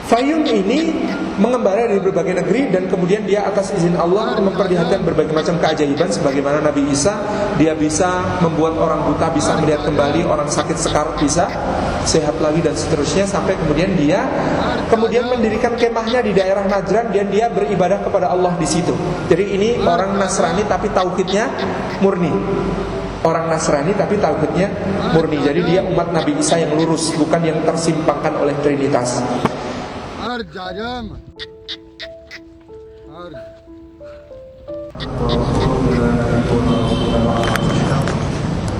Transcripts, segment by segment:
Fayum ini mengembara dari berbagai negeri dan kemudian dia atas izin Allah memperlihatkan berbagai macam keajaiban. Sebagaimana Nabi Isa, dia bisa membuat orang buta bisa melihat kembali, orang sakit sekarat bisa sehat lagi dan seterusnya. Sampai kemudian dia mendirikan kemahnya di daerah Najran dan dia beribadah kepada Allah di situ. Jadi ini orang Nasrani tapi tauhidnya murni. Orang Nasrani tapi tauhidnya murni. Jadi dia umat Nabi Isa yang lurus, bukan yang tersimpangkan oleh Trinitas.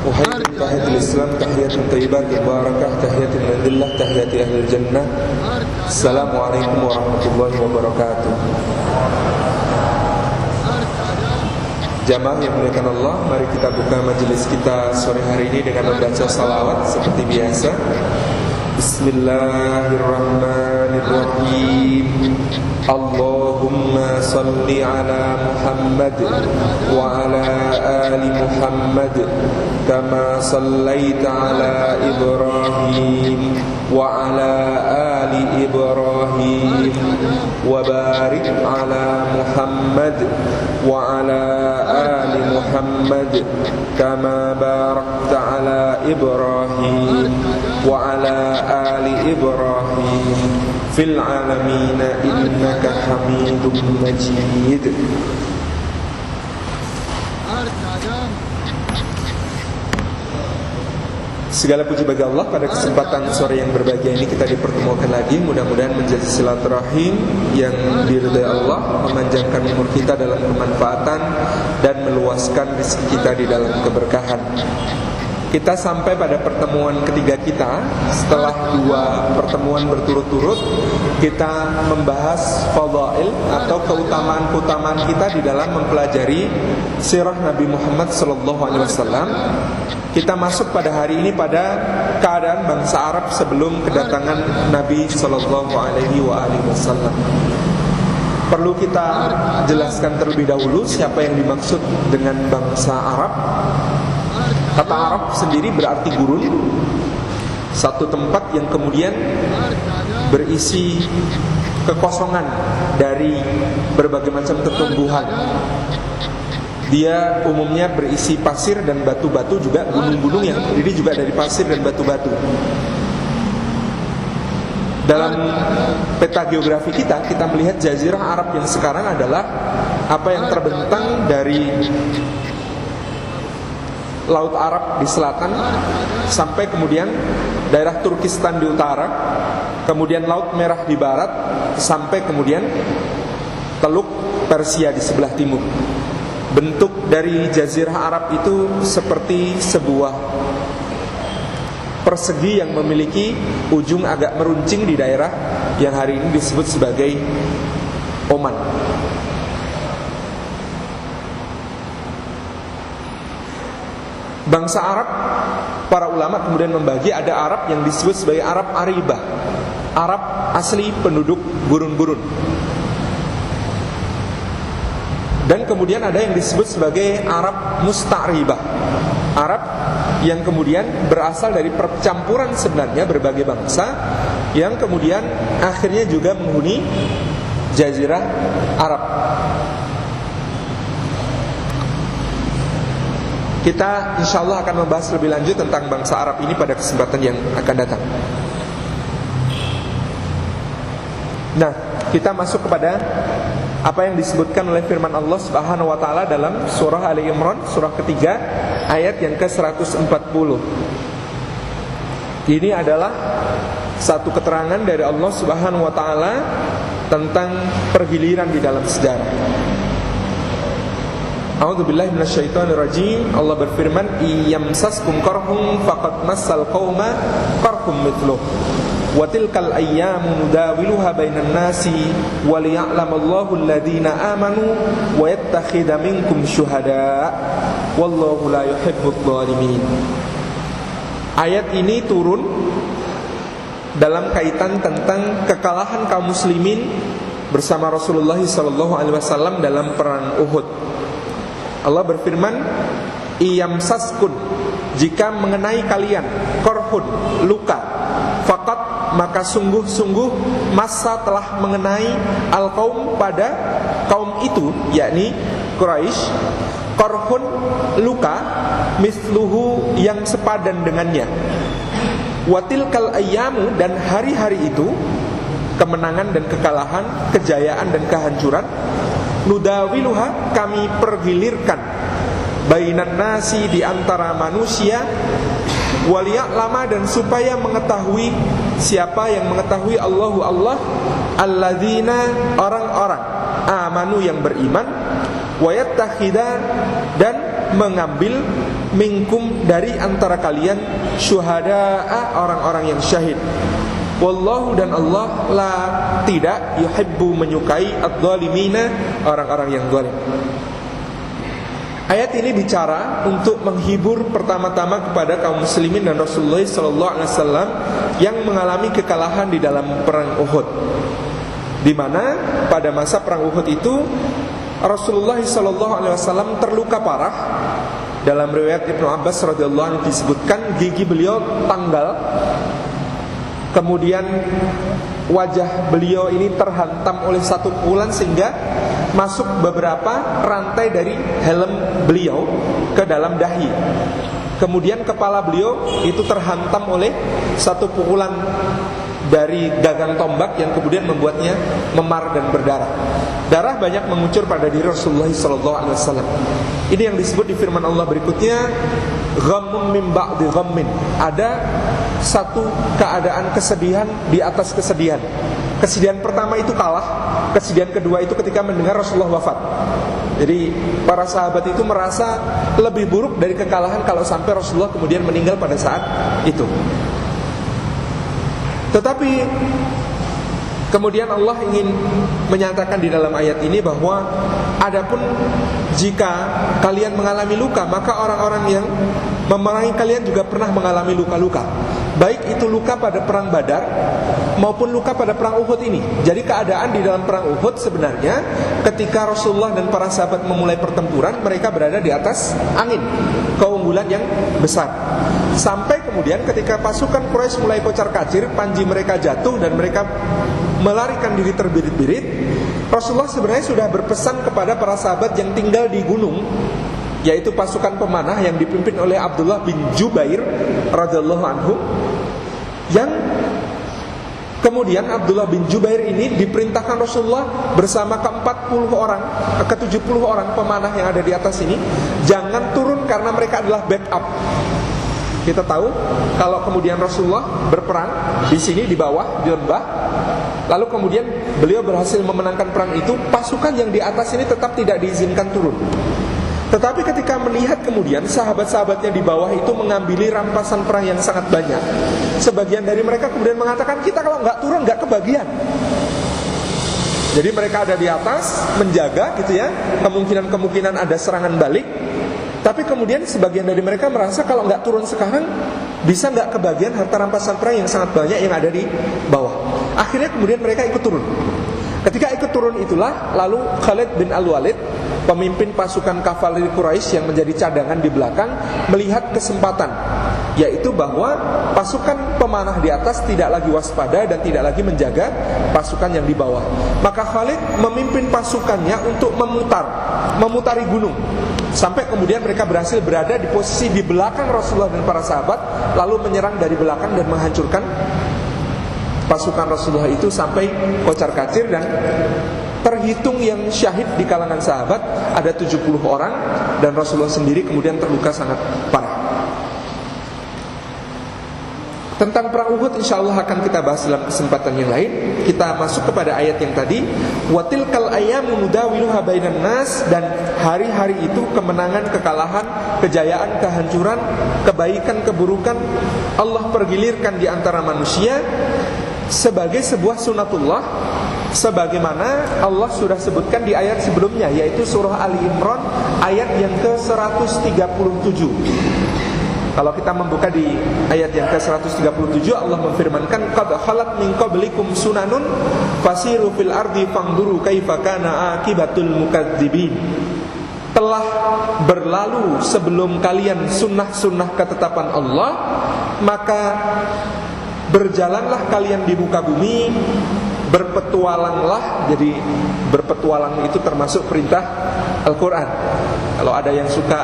Uhayyikum tahiyatul Islam, tahiyatun thayyibatun barakah, tahiyatun minallah, tahiyati ahlil jannah. Assalamualaikum warahmatullahi wabarakatuh. Jamaah yang dimuliakan Allah, mari kita buka majelis kita sore hari ini dengan membaca salawat seperti biasa. Bismillahirrahmanirrahim. Allahumma salli ala Muhammad wa ala ali Muhammad kama sallaita ala Ibrahim wa ala ali Ibrahim wa barik ala Muhammad wa ala ali Muhammad kama barakta ala Ibrahim wa ala ali Ibrahim fil alamin innaka Hamidum Majid. Segala puji bagi Allah, pada kesempatan sore yang berbahagia ini kita dipertemukan lagi. Mudah-mudahan menjadi silaturahim yang diridai Allah, memanjangkan umur kita dalam kemanfaatan dan meluaskan rezeki kita di dalam keberkahan. Kita sampai pada pertemuan ketiga kita. Setelah 2 pertemuan berturut-turut, kita membahas fadail atau keutamaan-keutamaan kita di dalam mempelajari sirah Nabi Muhammad SAW. Kita masuk pada hari ini pada keadaan bangsa Arab sebelum kedatangan Nabi SAW. Perlu kita jelaskan terlebih dahulu siapa yang dimaksud dengan bangsa Arab. Kata Arab sendiri berarti gurun, satu tempat yang kemudian berisi kekosongan dari berbagai macam tumbuhan. Dia umumnya berisi pasir dan batu-batu juga, gunung-gunung yang terdiri juga dari pasir dan batu-batu. Dalam peta geografi kita melihat jazirah Arab yang sekarang adalah apa yang terbentang dari Laut Arab di selatan sampai kemudian daerah Turkistan di utara, kemudian Laut Merah di barat, sampai kemudian Teluk Persia di sebelah timur. Bentuk dari jazirah Arab itu seperti sebuah persegi yang memiliki ujung agak meruncing di daerah yang hari ini disebut sebagai Oman. Bangsa Arab, para ulama kemudian membagi, ada Arab yang disebut sebagai Arab Aribah, Arab asli penduduk gurun-gurun. Dan kemudian ada yang disebut sebagai Arab Musta'ribah, Arab yang kemudian berasal dari percampuran sebenarnya berbagai bangsa, yang kemudian akhirnya juga menghuni jazirah Arab. Kita insya Allah akan membahas lebih lanjut tentang bangsa Arab ini pada kesempatan yang akan datang. Nah, kita masuk kepada apa yang disebutkan oleh firman Allah Subhanahu wa taala dalam surah Ali Imran, surah ketiga, ayat yang ke-140. Ini adalah satu keterangan dari Allah Subhanahu wa taala tentang pergiliran di dalam sejarah. A'udzubillahi minasyaitonirrajim. Allah berfirman, "Iyamsaskum qarhum faqad massal qauma qarhum mithluh. Wa tilkal ayyamu nudawiluha bainan nasi wa liya'lamallahu alladhina amanu wa yattakhidha minkum syuhada wallahu la yuhibbudz zalimin." Ayat ini turun dalam kaitan tentang kekalahan kaum muslimin bersama Rasulullah SAW dalam perang Uhud. Allah berfirman, "Iyamsaskun." jika mengenai kalian korhun, luka, faqat, maka sungguh-sungguh masa telah mengenai al-qaum, pada kaum itu, yakni Quraisy, korhun, luka, misluhu, yang sepadan dengannya. Watilkal ayyamu, dan hari-hari itu, kemenangan dan kekalahan, kejayaan dan kehancuran, nudawiluha, kami pergilirkan, bainan nasi, di antara manusia, waliya'lama, dan supaya mengetahui, siapa yang mengetahui, Allahu Allah, alladzina, orang-orang, amanu, yang beriman, wayattakhidha, dan mengambil, minkum, dari antara kalian, syuhada'a, orang-orang yang syahid. Wallahu, dan Allah, la, tidak, yuhibbu, menyukai, adz-dhalimina, orang-orang yang zalim. Ayat ini bicara untuk menghibur pertama-tama kepada kaum muslimin dan Rasulullah SAW yang mengalami kekalahan di dalam perang Uhud, di mana pada masa perang Uhud itu Rasulullah SAW terluka parah. Dalam riwayat Ibnu Abbas radhiyallahu anhu disebutkan gigi beliau tanggal, kemudian wajah beliau ini terhantam oleh satu pukulan sehingga masuk beberapa rantai dari helm beliau ke dalam dahi. Kemudian kepala beliau itu terhantam oleh satu pukulan dari gagang tombak yang kemudian membuatnya memar dan berdarah. Darah banyak mengucur pada diri Rasulullah SAW. Ini yang disebut di firman Allah berikutnya, ghammun min ba'di ghammin. Ada satu keadaan kesedihan di atas kesedihan. Kesedihan pertama itu kalah, kesedihan kedua itu ketika mendengar Rasulullah wafat. Jadi para sahabat itu merasa lebih buruk dari kekalahan kalau sampai Rasulullah kemudian meninggal pada saat itu. Tetapi kemudian Allah ingin menyatakan di dalam ayat ini bahwa adapun jika kalian mengalami luka, maka orang-orang yang memerangi kalian juga pernah mengalami luka-luka, baik itu luka pada perang Badar maupun luka pada perang Uhud ini. Jadi keadaan di dalam perang Uhud sebenarnya ketika Rasulullah dan para sahabat memulai pertempuran, mereka berada di atas angin, keunggulan yang besar. Sampai kemudian ketika pasukan Quraisy mulai kocar-kacir, panji mereka jatuh dan mereka melarikan diri terbirit-birit, Rasulullah sebenarnya sudah berpesan kepada para sahabat yang tinggal di gunung, yaitu pasukan pemanah yang dipimpin oleh Abdullah bin Jubair radhiyallahu anhu, yang kemudian Abdullah bin Jubair ini diperintahkan Rasulullah bersama ke-40 orang, ke-70 orang pemanah yang ada di atas ini, jangan turun karena mereka adalah backup. Kita tahu kalau kemudian Rasulullah berperang di sini di bawah di lembah, lalu kemudian beliau berhasil memenangkan perang itu, pasukan yang di atas ini tetap tidak diizinkan turun. Tetapi ketika melihat kemudian sahabat-sahabatnya di bawah itu mengambil rampasan perang yang sangat banyak, sebagian dari mereka kemudian mengatakan, kita kalau nggak turun nggak kebagian. Jadi mereka ada di atas menjaga gitu ya, kemungkinan ada serangan balik. Tapi kemudian sebagian dari mereka merasa kalau nggak turun sekarang bisa nggak kebagian harta rampasan perang yang sangat banyak yang ada di bawah. Akhirnya kemudian mereka ikut turun. Ketika ikut turun itulah lalu Khalid bin Al-Walid, pemimpin pasukan kavaleri Quraisy yang menjadi cadangan di belakang, melihat kesempatan, yaitu bahwa pasukan pemanah di atas tidak lagi waspada dan tidak lagi menjaga pasukan yang di bawah. Maka Khalid memimpin pasukannya untuk memutari gunung, sampai kemudian mereka berhasil berada di posisi di belakang Rasulullah dan para sahabat, lalu menyerang dari belakang dan menghancurkan pasukan Rasulullah itu sampai kocar-kacir. Dan terhitung yang syahid di kalangan sahabat ada 70 orang, dan Rasulullah sendiri kemudian terluka sangat parah. Tentang perang Uhud insyaallah akan kita bahas dalam kesempatan yang lain. Kita masuk kepada ayat yang tadi, watilkal ayyamu nudawiluha bainan nas, dan hari-hari itu kemenangan, kekalahan, kejayaan, kehancuran, kebaikan, keburukan Allah pergilirkan di antara manusia sebagai sebuah sunatullah, sebagaimana Allah sudah sebutkan di ayat sebelumnya, yaitu surah Ali Imran ayat yang ke-137. Kalau kita membuka di ayat yang ke-137, Allah memfirmankan, qad khalat min qablikum sunanun fasiru fil ardi fanzuru kaifa kana akibatul mukadzibin. telah berlalu sebelum kalian sunnah-sunnah ketetapan Allah, maka berjalanlah kalian di muka bumi, berpetualanglah. Jadi berpetualang itu termasuk perintah Al-Quran. Kalau ada yang suka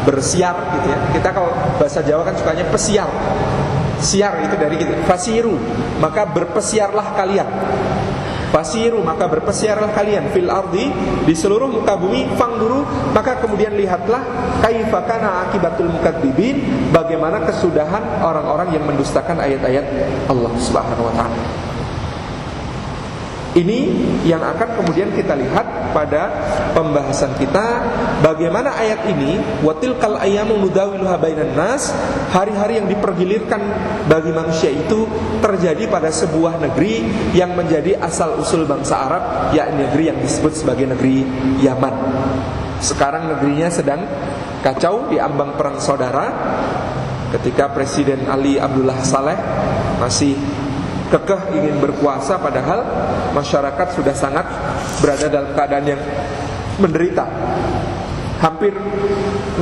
bersiar gitu ya, kita kalau bahasa Jawa kan sukanya pesiar. Siar itu dari gitu, fasiru, maka berpesiarlah kalian. Fasiru, maka berpesiarlah kalian fil ardi, di seluruh muka bumi, fangduru, maka kemudian lihatlah kaifa kana akibatul mukadzibin, bagaimana kesudahan orang-orang yang mendustakan ayat-ayat Allah Subhanahu wa taala. Ini yang akan kemudian kita lihat pada pembahasan kita, bagaimana ayat ini watilkal ayyamu nudawiluha bainan nas, hari-hari yang dipergilirkan bagi manusia itu terjadi pada sebuah negeri yang menjadi asal usul bangsa Arab, yakni negeri yang disebut sebagai negeri Yaman. Sekarang negerinya sedang kacau di ambang perang saudara, ketika Presiden Ali Abdullah Saleh masih kekeh ingin berkuasa, padahal masyarakat sudah sangat berada dalam keadaan yang menderita. Hampir 60%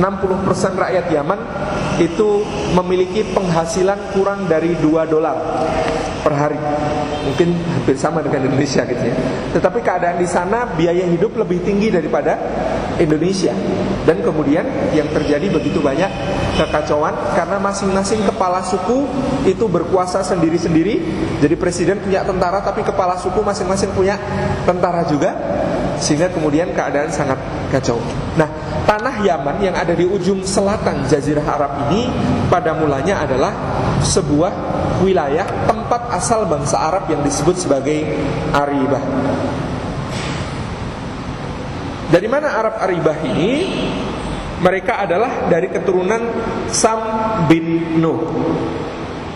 rakyat Yaman itu memiliki penghasilan kurang dari $2 per hari. Mungkin hampir sama dengan Indonesia gitu ya. Tetapi keadaan di sana biaya hidup lebih tinggi daripada Indonesia. Dan kemudian yang terjadi begitu banyak kekacauan karena masing-masing kepala suku itu berkuasa sendiri-sendiri. Jadi presiden punya tentara, tapi kepala suku masing-masing punya tentara juga, sehingga kemudian keadaan sangat kacau. Nah, tanah Yaman yang ada di ujung selatan Jazirah Arab ini pada mulanya adalah sebuah wilayah tempat asal bangsa Arab yang disebut sebagai Aribah. Dari mana Arab Aribah ini? Mereka adalah dari keturunan Sam bin Nuh.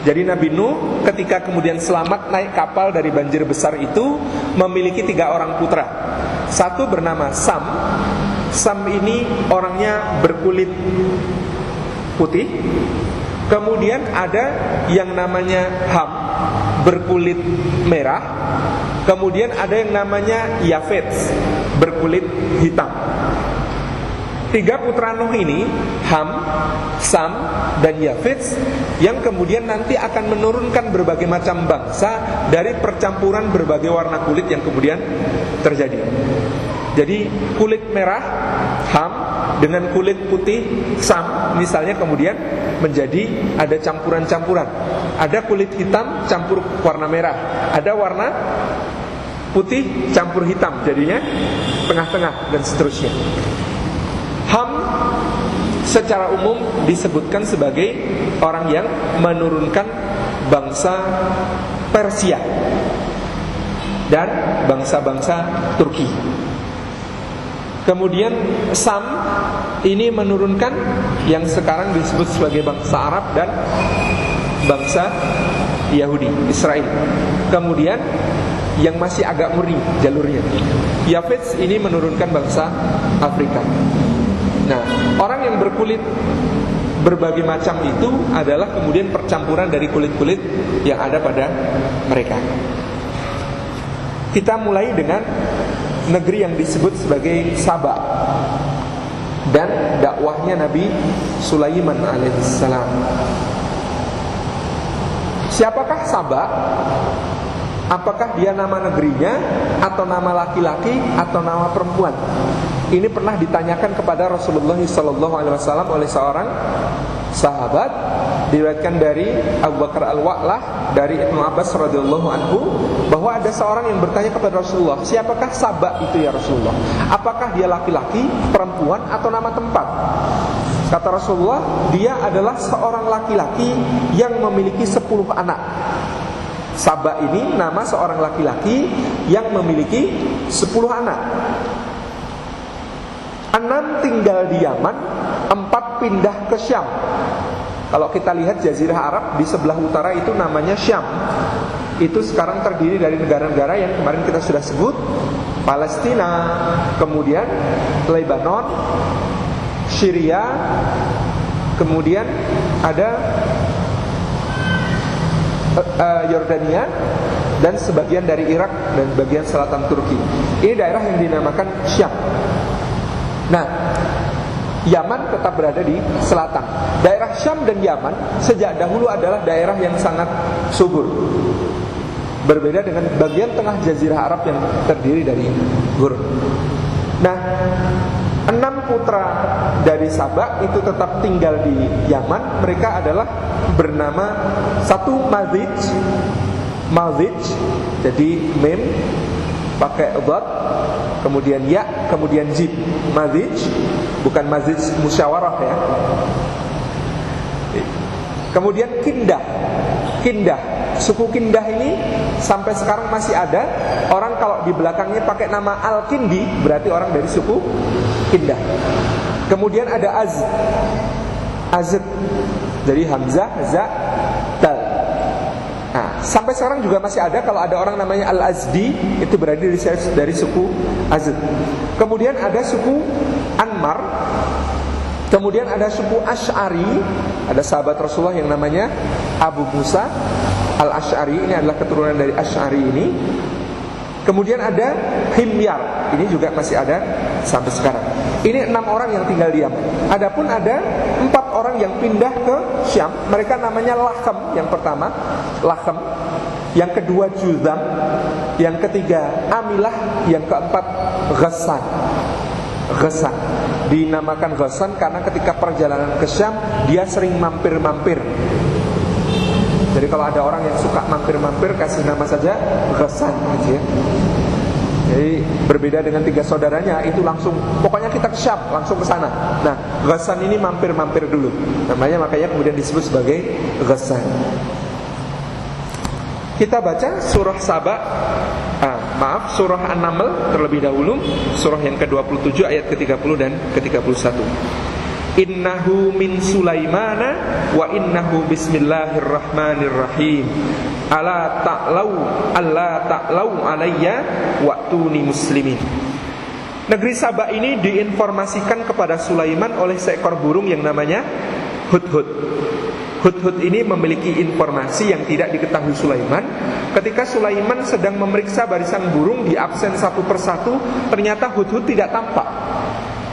Jadi Nabi Nuh ketika kemudian selamat naik kapal dari banjir besar itu memiliki 3 orang putra. Satu bernama Sam. Sam ini orangnya berkulit putih. Kemudian ada yang namanya Ham, berkulit merah. Kemudian ada yang namanya Yafet, berkulit hitam. 3 putra Nuh ini, Ham, Sam, dan Yafet, yang kemudian nanti akan menurunkan berbagai macam bangsa dari percampuran berbagai warna kulit yang kemudian terjadi. Jadi kulit merah Ham dengan kulit putih Sam misalnya kemudian menjadi ada campuran-campuran. Ada kulit hitam campur warna merah, ada warna putih campur hitam, jadinya tengah-tengah dan seterusnya. Ham secara umum disebutkan sebagai orang yang menurunkan bangsa Persia dan bangsa-bangsa Turki. Kemudian Sam ini menurunkan yang sekarang disebut sebagai bangsa Arab dan bangsa Yahudi, Israel. Kemudian yang masih agak murni jalurnya, Yafet ini menurunkan bangsa Afrika. Nah, orang yang berkulit berbagai macam itu adalah kemudian percampuran dari kulit-kulit yang ada pada mereka. Kita mulai dengan negeri yang disebut sebagai Saba dan dakwahnya Nabi Sulaiman alaihissalam. Siapakah Saba? Apakah dia nama negerinya atau nama laki-laki atau nama perempuan? Ini pernah ditanyakan kepada Rasulullah SAW oleh seorang sahabat, diriwayatkan dari Abu Bakar Al-Wa'lah dari Ibnu Abbas radhiyallahu anhu bahwa ada seorang yang bertanya kepada Rasulullah, siapakah Saba itu ya Rasulullah? Apakah dia laki-laki, perempuan atau nama tempat? Kata Rasulullah, dia adalah seorang laki-laki yang memiliki 10 anak. Saba ini nama seorang laki-laki yang memiliki 10 anak. 6 tinggal di Yaman, 4 pindah ke Syam. Kalau kita lihat Jazirah Arab di sebelah utara itu namanya Syam. Itu sekarang terdiri dari negara-negara yang kemarin kita sudah sebut, Palestina, kemudian Lebanon, Syria, kemudian ada Yordania dan sebagian dari Irak dan bagian selatan Turki. Ini daerah yang dinamakan Syam. Nah, Yaman tetap berada di selatan. Daerah Syam dan Yaman sejak dahulu adalah daerah yang sangat subur. Berbeda dengan bagian tengah jazirah Arab yang terdiri dari gurun. Nah, 6 putra dari Saba itu tetap tinggal di Yaman. Mereka adalah bernama satu Mazij, jadi mem pakai dot, kemudian ya, kemudian jim. Mazij, bukan mazij musyawarah ya. Kemudian Kindah. Suku Kindah ini sampai sekarang masih ada. Orang kalau di belakangnya pakai nama Al-Kindi, berarti orang dari suku Kindah. Kemudian ada Azd, jadi Hamzah, Za, Dal. Nah, sampai sekarang juga masih ada. Kalau ada orang namanya Al-Azdi, itu berarti dari suku Azd. Kemudian ada suku Anmar. Kemudian ada suku Asy'ari. Ada sahabat Rasulullah yang namanya Abu Musa Al-Asy'ari. Ini adalah keturunan dari Asy'ari ini. Kemudian ada Himyar. Ini juga masih ada sampai sekarang. Ini 6 orang yang tinggal di Yaman. Adapun ada 4 orang yang pindah ke Syam. Mereka namanya Lakhem. Yang pertama Lakhem, yang kedua Juzam, yang ketiga Amilah, yang keempat Ghassan. Dinamakan Ghassan karena ketika perjalanan ke Syam dia sering mampir-mampir. Jadi kalau ada orang yang suka mampir-mampir, kasih nama saja Ghassan gitu ya. Jadi berbeda dengan 3 saudaranya, itu langsung pokoknya kita ke Syam, langsung ke sana. Nah, Ghassan ini mampir-mampir dulu. Makanya kemudian disebut sebagai Ghassan. Kita baca surah Saba, surah An-Naml terlebih dahulu, surah yang ke-27 ayat ke-30 dan ke-31. Innahu min Sulaimana wa innahu bismillahirrahmanirrahim. Alla ta'lau alayya wa'tuni muslimin. Negeri Saba ini diinformasikan kepada Sulaiman oleh seekor burung yang namanya Hudhud. Hudhud ini memiliki informasi yang tidak diketahui Sulaiman. Ketika Sulaiman sedang memeriksa barisan burung di absen satu persatu, ternyata Hudhud tidak tampak.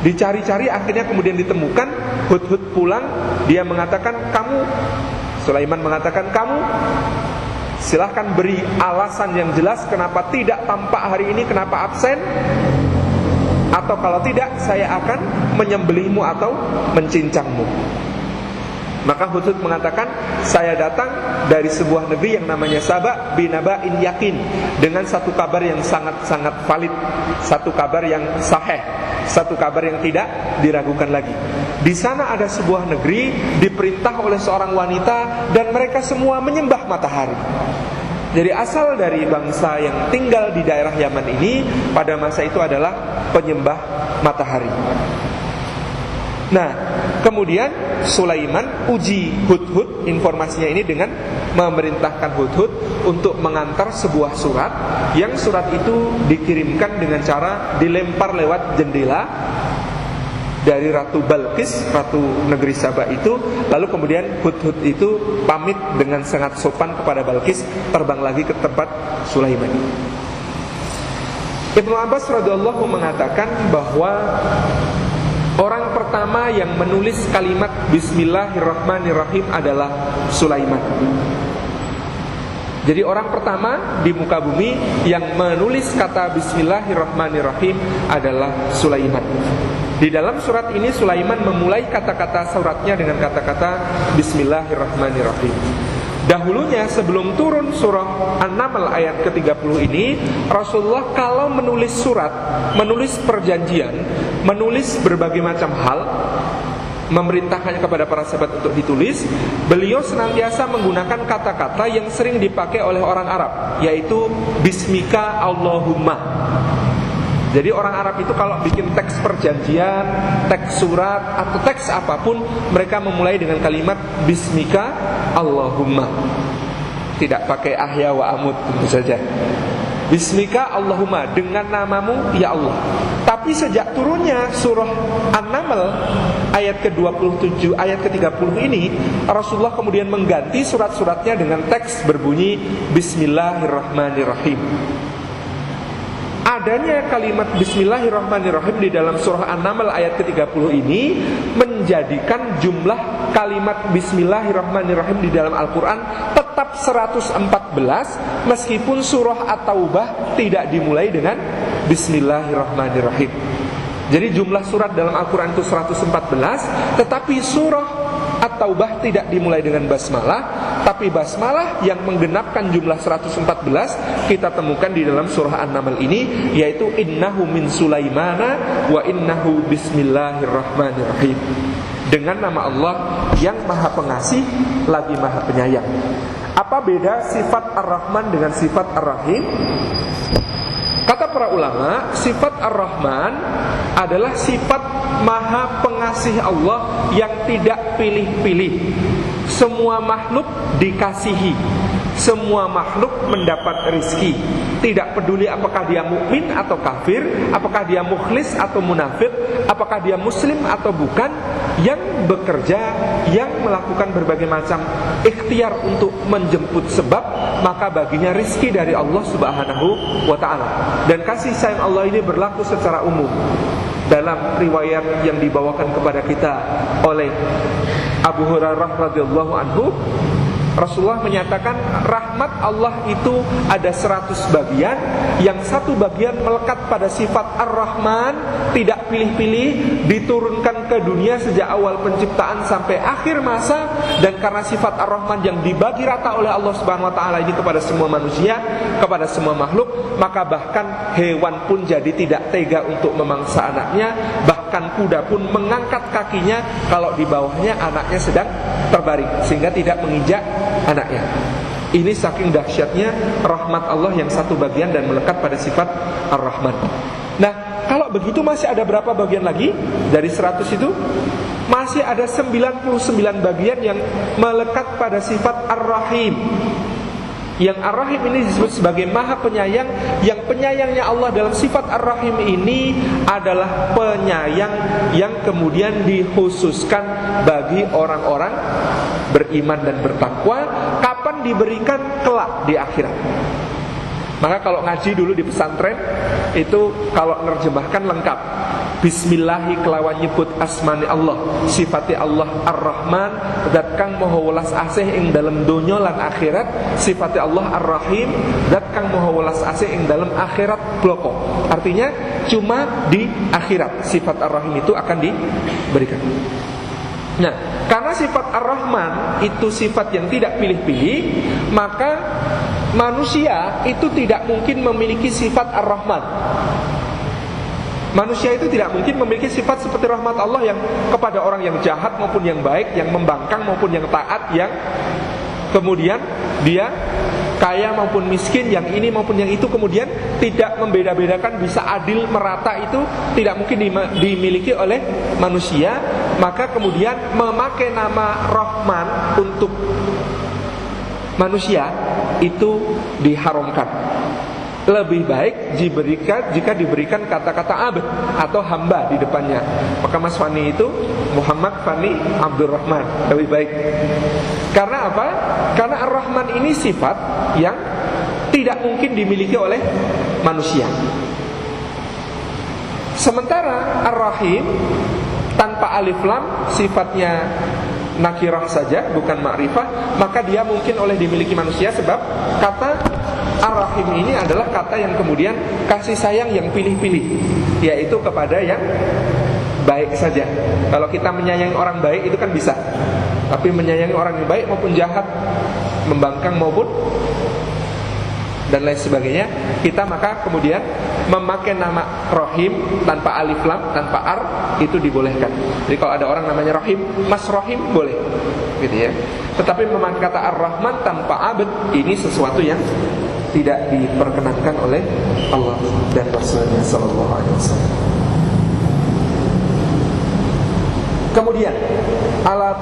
Dicari-cari, akhirnya kemudian ditemukan. Hudhud pulang, dia mengatakan, Sulaiman mengatakan, kamu silahkan beri alasan yang jelas kenapa tidak tampak hari ini, kenapa absen. Atau kalau tidak, saya akan menyembelihmu atau mencincangmu. Maka Hudhud mengatakan, saya datang dari sebuah negeri yang namanya Saba binaba'in yakin, dengan satu kabar yang sangat-sangat valid, satu kabar yang sahih, satu kabar yang tidak diragukan lagi. Di sana ada sebuah negeri diperintah oleh seorang wanita dan mereka semua menyembah matahari. Jadi asal dari bangsa yang tinggal di daerah Yaman ini pada masa itu adalah penyembah matahari. Nah, kemudian Sulaiman uji Hudhud informasinya ini dengan memerintahkan Hudhud untuk mengantar sebuah surat, yang surat itu dikirimkan dengan cara dilempar lewat jendela dari Ratu Balqis, Ratu negeri Saba itu. Lalu kemudian Hudhud itu pamit dengan sangat sopan kepada Balqis, terbang lagi ke tempat Sulaiman. Ibnu Abbas radhiyallahu mengatakan bahwa orang pertama yang menulis kalimat Bismillahirrahmanirrahim adalah Sulaiman. Jadi orang pertama di muka bumi yang menulis kata Bismillahirrahmanirrahim adalah Sulaiman. Di dalam surat ini Sulaiman memulai kata-kata suratnya dengan kata-kata Bismillahirrahmanirrahim. Dahulunya sebelum turun surah An-Naml ayat ke-30 ini, Rasulullah kalau menulis surat, menulis perjanjian, menulis berbagai macam hal, memerintahkannya kepada para sahabat untuk ditulis, beliau senantiasa menggunakan kata-kata yang sering dipakai oleh orang Arab, yaitu Bismika Allahumma. Jadi orang Arab itu kalau bikin teks perjanjian, teks surat, atau teks apapun, mereka memulai dengan kalimat Bismika Allahumma. Tidak pakai ahya wa amut, tentu saja. Bismika Allahumma, dengan namamu ya Allah. Tapi sejak turunnya surah An-Naml ayat ke-27, ayat ke-30 ini, Rasulullah kemudian mengganti surat-suratnya dengan teks berbunyi Bismillahirrahmanirrahim. adanya kalimat Bismillahirrahmanirrahim di dalam surah An-Naml ayat ke-30 ini menjadikan jumlah kalimat Bismillahirrahmanirrahim di dalam Al-Quran tetap 114, meskipun surah At-Taubah tidak dimulai dengan Bismillahirrahmanirrahim. Jadi jumlah surat dalam Al-Quran itu 114, tetapi surah At-Taubah tidak dimulai dengan basmalah. Tapi basmalah yang menggenapkan jumlah 114 kita temukan di dalam surah An-Naml ini, yaitu innahu min Sulaimana wa innahu bismillahirrahmanirrahim. Dengan nama Allah yang maha pengasih lagi maha penyayang. Apa beda sifat Ar-Rahman dengan sifat Ar-Rahim? Kata para ulama, sifat Ar-Rahman adalah sifat maha pengasih Allah yang tidak pilih-pilih. Semua makhluk dikasihi, semua makhluk mendapat rizki. Tidak peduli apakah dia mukmin atau kafir, apakah dia mukhlis atau munafik, apakah dia muslim atau bukan, yang bekerja, yang melakukan berbagai macam ikhtiar untuk menjemput sebab, maka baginya rizki dari Allah Subhanahu wa ta'ala. Dan kasih sayang Allah ini berlaku secara umum. Dalam riwayat yang dibawakan kepada kita oleh Abu Hurairah radhiyallahu anhu, Rasulullah menyatakan rahmat Allah itu ada 100 bagian. Yang satu bagian melekat pada sifat Ar-Rahman, tidak pilih-pilih, diturunkan ke dunia sejak awal penciptaan sampai akhir masa. Dan karena sifat Ar-Rahman yang dibagi rata oleh Allah Subhanahu wa ta'ala ini kepada semua manusia, kepada semua makhluk, maka bahkan hewan pun jadi tidak tega untuk memangsa anaknya. Bahkan kuda pun mengangkat kakinya kalau di bawahnya anaknya sedang terbaring, sehingga tidak menginjak anaknya. Ini saking dahsyatnya rahmat Allah yang satu bagian dan melekat pada sifat Ar-Rahman. Nah, kalau begitu masih ada berapa bagian lagi? Dari 100 itu masih ada 99 bagian yang melekat pada sifat Ar-Rahim. Yang Ar-Rahim ini disebut sebagai maha penyayang. Yang penyayangnya Allah dalam sifat Ar-Rahim ini adalah penyayang yang kemudian dikhususkan bagi orang-orang beriman dan bertakwa. Kapan diberikan? Kelak di akhirat. Maka kalau ngaji dulu di pesantren itu kalau nerjemahkan lengkap, Bismillahi kelawan nyebut asmani Allah, sifati Allah Ar-Rahman, zat kang maha welas asih ing dalem donya lan akhirat. Sifati Allah Ar-Rahim, zat kang maha welas asih ing dalem akhirat bloko. Artinya cuma di akhirat sifat Ar-Rahim itu akan diberikan. Nah, karena sifat Ar-Rahman itu sifat yang tidak pilih-pilih, maka manusia itu tidak mungkin memiliki sifat Ar-Rahman. Manusia itu tidak mungkin memiliki sifat seperti rahmat Allah yang kepada orang yang jahat maupun yang baik, yang membangkang maupun yang taat, yang kemudian dia kaya maupun miskin, yang ini maupun yang itu, kemudian tidak membeda-bedakan, bisa adil merata, itu tidak mungkin dimiliki oleh manusia. Maka kemudian memakai nama Rahman untuk manusia itu diharamkan. Lebih baik jika diberikan kata-kata abd atau hamba di depannya. Maka Mas Fani itu Muhammad Fani Abdurrahman, lebih baik. Karena apa? Karena Ar-Rahman ini sifat yang tidak mungkin dimiliki oleh manusia. Sementara Ar-Rahim tanpa alif lam, sifatnya nakirah saja, bukan ma'rifah, maka dia mungkin oleh dimiliki manusia. Sebab kata Ar-Rahim ini adalah kata yang kemudian kasih sayang yang pilih-pilih, yaitu kepada yang baik saja. Kalau kita menyayangi orang baik itu kan bisa, tapi menyayangi orang yang baik maupun jahat, membangkang maupun dan lain sebagainya, kita maka kemudian memakai nama Rahim tanpa alif lam, tanpa ar, itu dibolehkan. Jadi kalau ada orang namanya Rahim, Mas Rahim, boleh, gitu ya. Tetapi memakai kata Ar-Rahman tanpa abd, ini sesuatu yang tidak diperkenankan oleh Allah dan Rasulnya sallallahu alaihi wasallam. Kemudian alla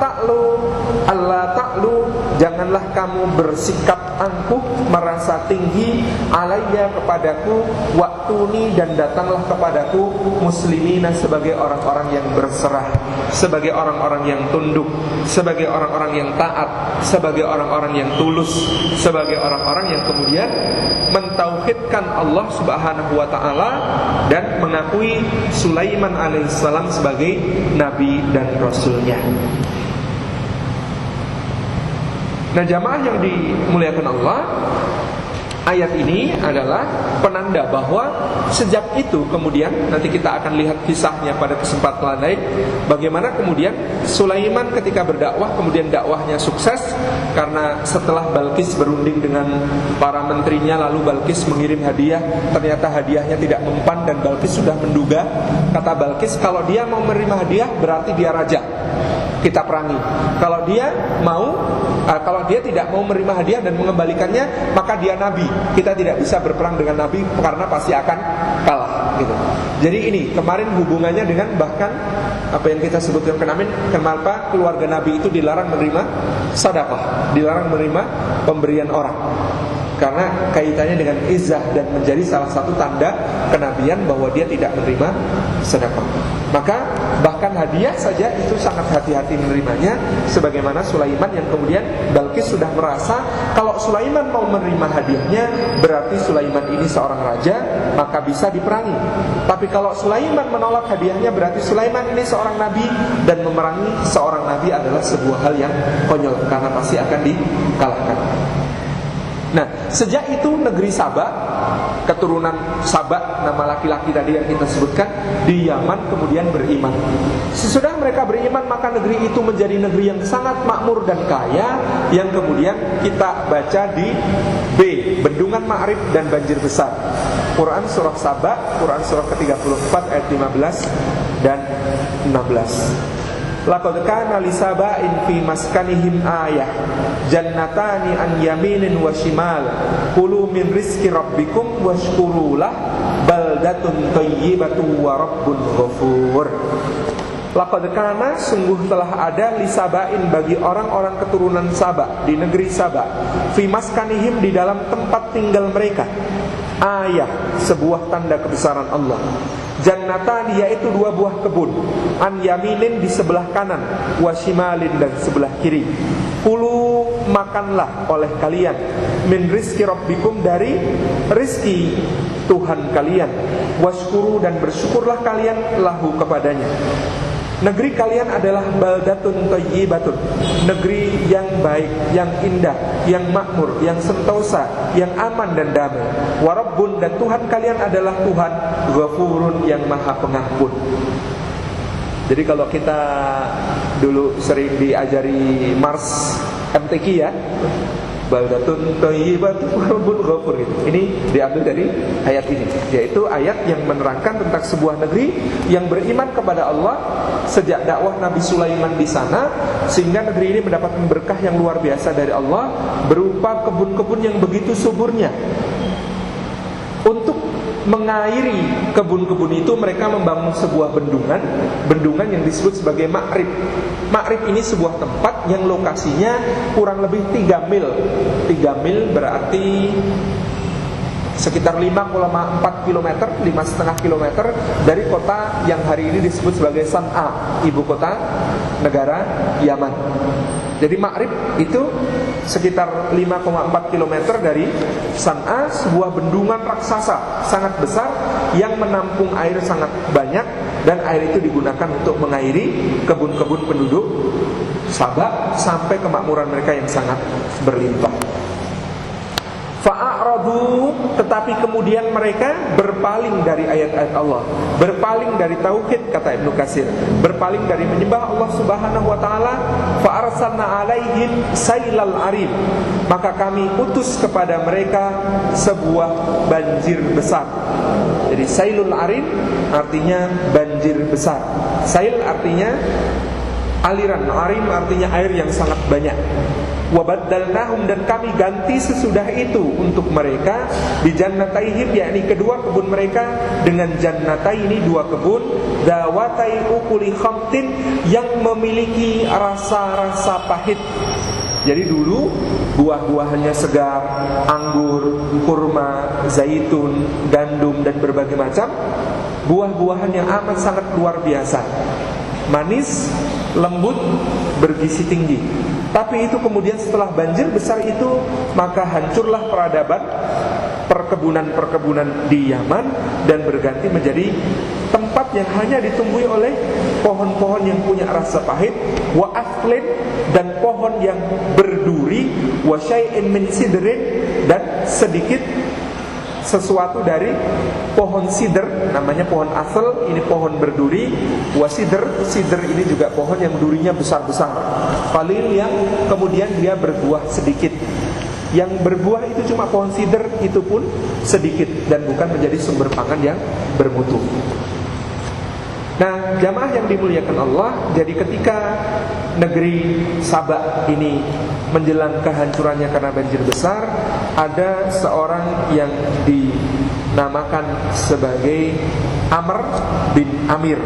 ta'lu, janganlah kamu bersikap angkuh, merasa tinggi, alayya, kepadaku, waktuni, dan datanglah kepadaku, muslimina, sebagai orang-orang yang berserah, sebagai orang-orang yang tunduk, sebagai orang-orang yang taat, sebagai orang-orang yang tulus, sebagai orang-orang yang kemudian mentauhidkan Allah Subhanahu wa ta'ala dan mengakui Sulaiman alaihissalam sebagai nabi dan rasulnya. Nah, jamaah yang dimuliakan Allah, ayat ini adalah penanda bahwa sejak itu kemudian nanti kita akan lihat kisahnya pada kesempatan lain, bagaimana kemudian Sulaiman ketika berdakwah kemudian dakwahnya sukses, karena setelah Balqis berunding dengan para menterinya, lalu Balqis mengirim hadiah, ternyata hadiahnya tidak mempan dan Balqis sudah menduga. Kata Balqis, kalau dia mau menerima hadiah berarti dia raja, kita perangi. Kalau dia tidak mau menerima hadiah dan mengembalikannya, maka dia nabi. Kita tidak bisa berperang dengan nabi karena pasti akan kalah gitu. Jadi ini kemarin hubungannya dengan bahkan apa yang kita sebutkan kenapa keluarga nabi itu dilarang menerima sedekah, dilarang menerima pemberian orang. Karena kaitannya dengan izzah dan menjadi salah satu tanda kenabian bahwa dia tidak menerima sedekah. Maka bahkan hadiah saja itu sangat hati-hati menerimanya, sebagaimana Sulaiman yang kemudian Balqis sudah merasa kalau Sulaiman mau menerima hadiahnya berarti Sulaiman ini seorang raja, maka bisa diperangi. Tapi kalau Sulaiman menolak hadiahnya berarti Sulaiman ini seorang nabi, dan memerangi seorang nabi adalah sebuah hal yang konyol karena pasti akan dikalahkan. Nah, sejak itu negeri Saba, keturunan Saba, nama laki-laki tadi yang kita sebutkan, di Yaman kemudian beriman. Sesudah mereka beriman, maka negeri itu menjadi negeri yang sangat makmur dan kaya, yang kemudian kita baca di B, Bendungan Ma'rib dan banjir besar. Quran surah Saba, Quran surah ke-34 ayat 15 dan 16. Laqad kana li saba'in fi maskanihim ayah jannatani an yaminin wa shimal kulu min rizqi rabbikum washkuru lah baldatun thayyibatun wa rabbun ghafur. Laqad kana, sungguh telah ada li saba'in, bagi orang-orang keturunan Saba di negeri Saba, fi maskanihim, di dalam tempat tinggal mereka, ayah, sebuah tanda kebesaran Allah. Jannatan, yaitu dua buah kebun, an yaminin, di sebelah kanan, wa shimalin, dan sebelah kiri. Kulu, makanlah oleh kalian, min rizki rabbikum, dari rizki Tuhan kalian, washkuru, dan bersyukurlah kalian lahu, kepadanya. Negeri kalian adalah baldatun thayyibatun, negeri yang baik, yang indah, yang makmur, yang sentosa, yang aman dan damai. Wa rabbun, dan Tuhan kalian adalah Tuhan ghafurun, yang maha pengampun. Jadi kalau kita dulu sering diajari Mars MTQ ya, baldatun thayyibatun wa rabbun ghafur gitu. Ini diambil dari ayat ini, yaitu ayat yang menerangkan tentang sebuah negeri yang beriman kepada Allah sejak dakwah Nabi Sulaiman di sana, sehingga negeri ini mendapatkan berkah yang luar biasa dari Allah berupa kebun-kebun yang begitu suburnya. Untuk mengairi kebun-kebun itu mereka membangun sebuah bendungan yang disebut sebagai Ma'rib. Ma'rib ini sebuah tempat yang lokasinya kurang lebih 3 mil. 3 mil berarti sekitar 5,4 km, 5,5 km dari kota yang hari ini disebut sebagai San'a, ibu kota negara Yaman. Jadi Ma'rib itu sekitar 5,4 km dari San'a, sebuah bendungan raksasa sangat besar yang menampung air sangat banyak, dan air itu digunakan untuk mengairi kebun-kebun penduduk Sabah sampai kemakmuran mereka yang sangat berlimpah. Fa'aradu, tetapi kemudian mereka berpaling dari ayat-ayat Allah, berpaling dari tauhid, kata Ibnu Katsir, berpaling dari menyembah Allah Subhanahu wa taala. Fa'arsalna 'alaihim sailal arim, maka kami utus kepada mereka sebuah banjir besar. Jadi sailul arim artinya banjir besar. Sail artinya aliran, arim artinya air yang sangat banyak. Wa baddalnahum, dan kami ganti sesudah itu untuk mereka bi jannataihim, yakni kedua kebun mereka, dengan jannataini, dua kebun, dawatai ukuli khamtin, yang memiliki rasa-rasa pahit. Jadi dulu buah-buahannya segar, anggur, kurma, zaitun, gandum, dan berbagai macam buah-buahan yang amat sangat luar biasa, manis, lembut, bergizi tinggi. Tapi itu kemudian setelah banjir besar itu, maka hancurlah peradaban perkebunan-perkebunan di Yaman, dan berganti menjadi tempat yang hanya ditumbuhi oleh pohon-pohon yang punya rasa pahit, wa aflin, dan pohon yang berduri, wa syai'in min sidrin, dan sedikit sesuatu dari pohon sidr, namanya pohon asal, ini pohon berduri, wa sidr ini juga pohon yang durinya besar-besar, qalil, yang kemudian dia berbuah sedikit. Yang berbuah itu cuma pohon sidr, itu pun sedikit, dan bukan menjadi sumber pangan yang bermutu. Nah, jamaah yang dimuliakan Allah, jadi ketika negeri Saba ini menjelang kehancurannya karena banjir besar, ada seorang yang dinamakan sebagai Amr bin Amir.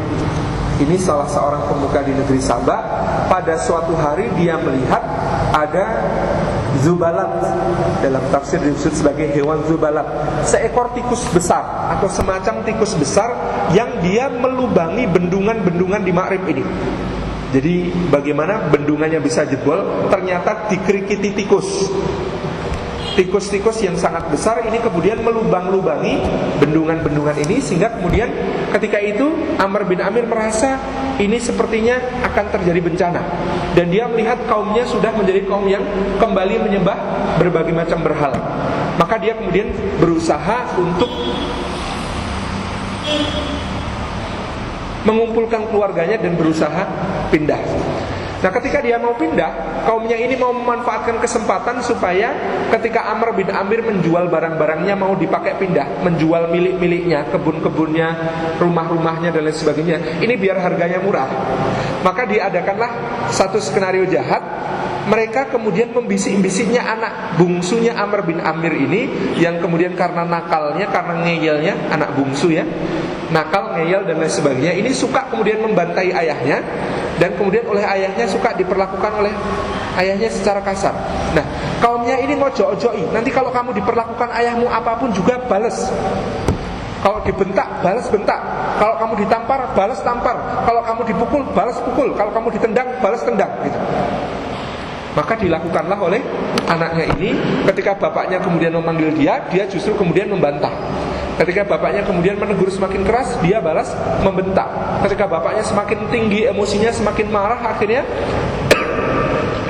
Ini salah seorang pemuka di negeri Saba. Pada suatu hari dia melihat ada zubalat, dalam tafsir disebut sebagai hewan zubalat, seekor tikus besar atau semacam tikus besar yang dia melubangi bendungan-bendungan di Ma'rib ini. Jadi bagaimana bendungannya bisa jebol? Ternyata dikerikiti tikus. Tikus-tikus yang sangat besar ini kemudian melubang-lubangi bendungan-bendungan ini, sehingga kemudian ketika itu Amr bin Amir merasa ini sepertinya akan terjadi bencana, dan dia melihat kaumnya sudah menjadi kaum yang kembali menyembah berbagai macam berhala. Maka dia kemudian berusaha untuk mengumpulkan keluarganya dan berusaha pindah. Nah, ketika dia mau pindah, kaumnya ini mau memanfaatkan kesempatan supaya ketika Amr bin Amir menjual barang-barangnya, mau dipakai pindah, menjual milik-miliknya, kebun-kebunnya, rumah-rumahnya, dan lain sebagainya, ini biar harganya murah. Maka diadakanlah satu skenario jahat. Mereka kemudian membisik-bisiknya anak bungsunya Amr bin Amir ini, yang kemudian karena nakalnya, karena ngeyelnya, anak bungsu ya, nakal, ngeyel, dan lain sebagainya, ini suka kemudian membantai ayahnya, dan kemudian oleh ayahnya suka diperlakukan oleh ayahnya secara kasar. Nah, kaumnya ini ngojo-ojoi, nanti kalau kamu diperlakukan ayahmu apapun juga balas. Kalau dibentak, balas bentak. Kalau kamu ditampar, balas tampar. Kalau kamu dipukul, balas pukul. Kalau kamu ditendang, balas tendang, gitu. Maka dilakukanlah oleh anaknya ini. Ketika bapaknya kemudian memanggil dia justru kemudian membantah. Ketika bapaknya kemudian menegur semakin keras, dia balas membentak. Ketika bapaknya semakin tinggi emosinya, semakin marah akhirnya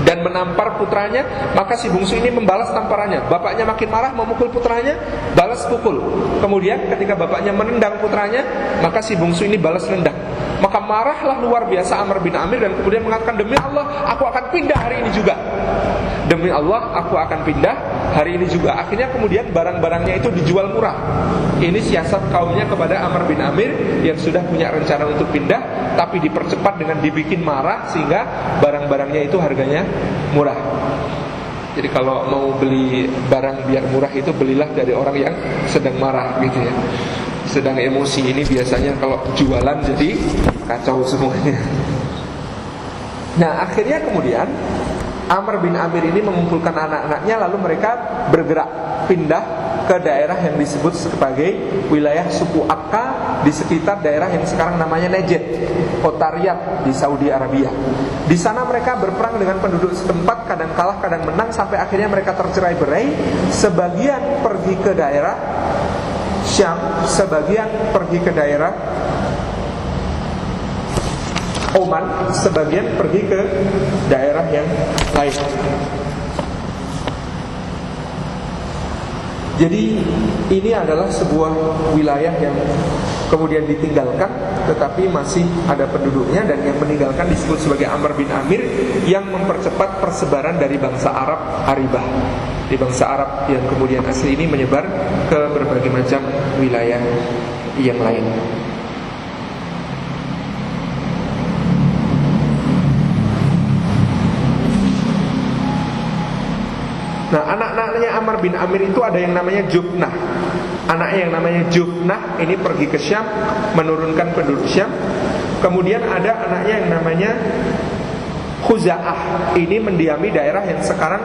dan menampar putranya, maka si bungsu ini membalas tamparannya. Bapaknya makin marah, memukul putranya, balas pukul. Kemudian ketika bapaknya menendang putranya, maka si bungsu ini balas nendang. Maka marahlah luar biasa Amr bin Amir, dan kemudian mengatakan, demi Allah aku akan pindah hari ini juga. Demi Allah aku akan pindah hari ini juga. Akhirnya kemudian barang-barangnya itu dijual murah. Ini siasat kaumnya kepada Amr bin Amir yang sudah punya rencana untuk pindah, tapi dipercepat dengan dibikin marah sehingga barang-barangnya itu harganya murah. Jadi kalau mau beli barang biar murah itu belilah dari orang yang sedang marah gitu ya. Sedang emosi ini biasanya kalau jualan jadi kacau semuanya. Nah, akhirnya kemudian Amr bin Amir ini mengumpulkan anak-anaknya, lalu mereka bergerak pindah ke daerah yang disebut sebagai wilayah suku Akka, di sekitar daerah yang sekarang namanya Najd, kota Riyadh di Saudi Arabia. Di sana mereka berperang dengan penduduk setempat, kadang kalah kadang menang, sampai akhirnya mereka tercerai-berai. Sebagian pergi ke daerah Syam, sebagian pergi ke daerah Oman, sebagian pergi ke daerah yang lain. Jadi ini adalah sebuah wilayah yang kemudian ditinggalkan, tetapi masih ada penduduknya, dan yang meninggalkan disebut sebagai Amr bin Amir, yang mempercepat persebaran dari bangsa Arab Aribah. Di bangsa Arab yang kemudian asli ini menyebar ke berbagai macam wilayah yang lain. Nah, anak-anaknya Ammar bin Amir itu ada yang namanya Jufnah. Anaknya yang namanya Jufnah ini pergi ke Syam, menurunkan penduduk Syam. Kemudian ada anaknya yang namanya Khuza'ah, ini mendiami daerah yang sekarang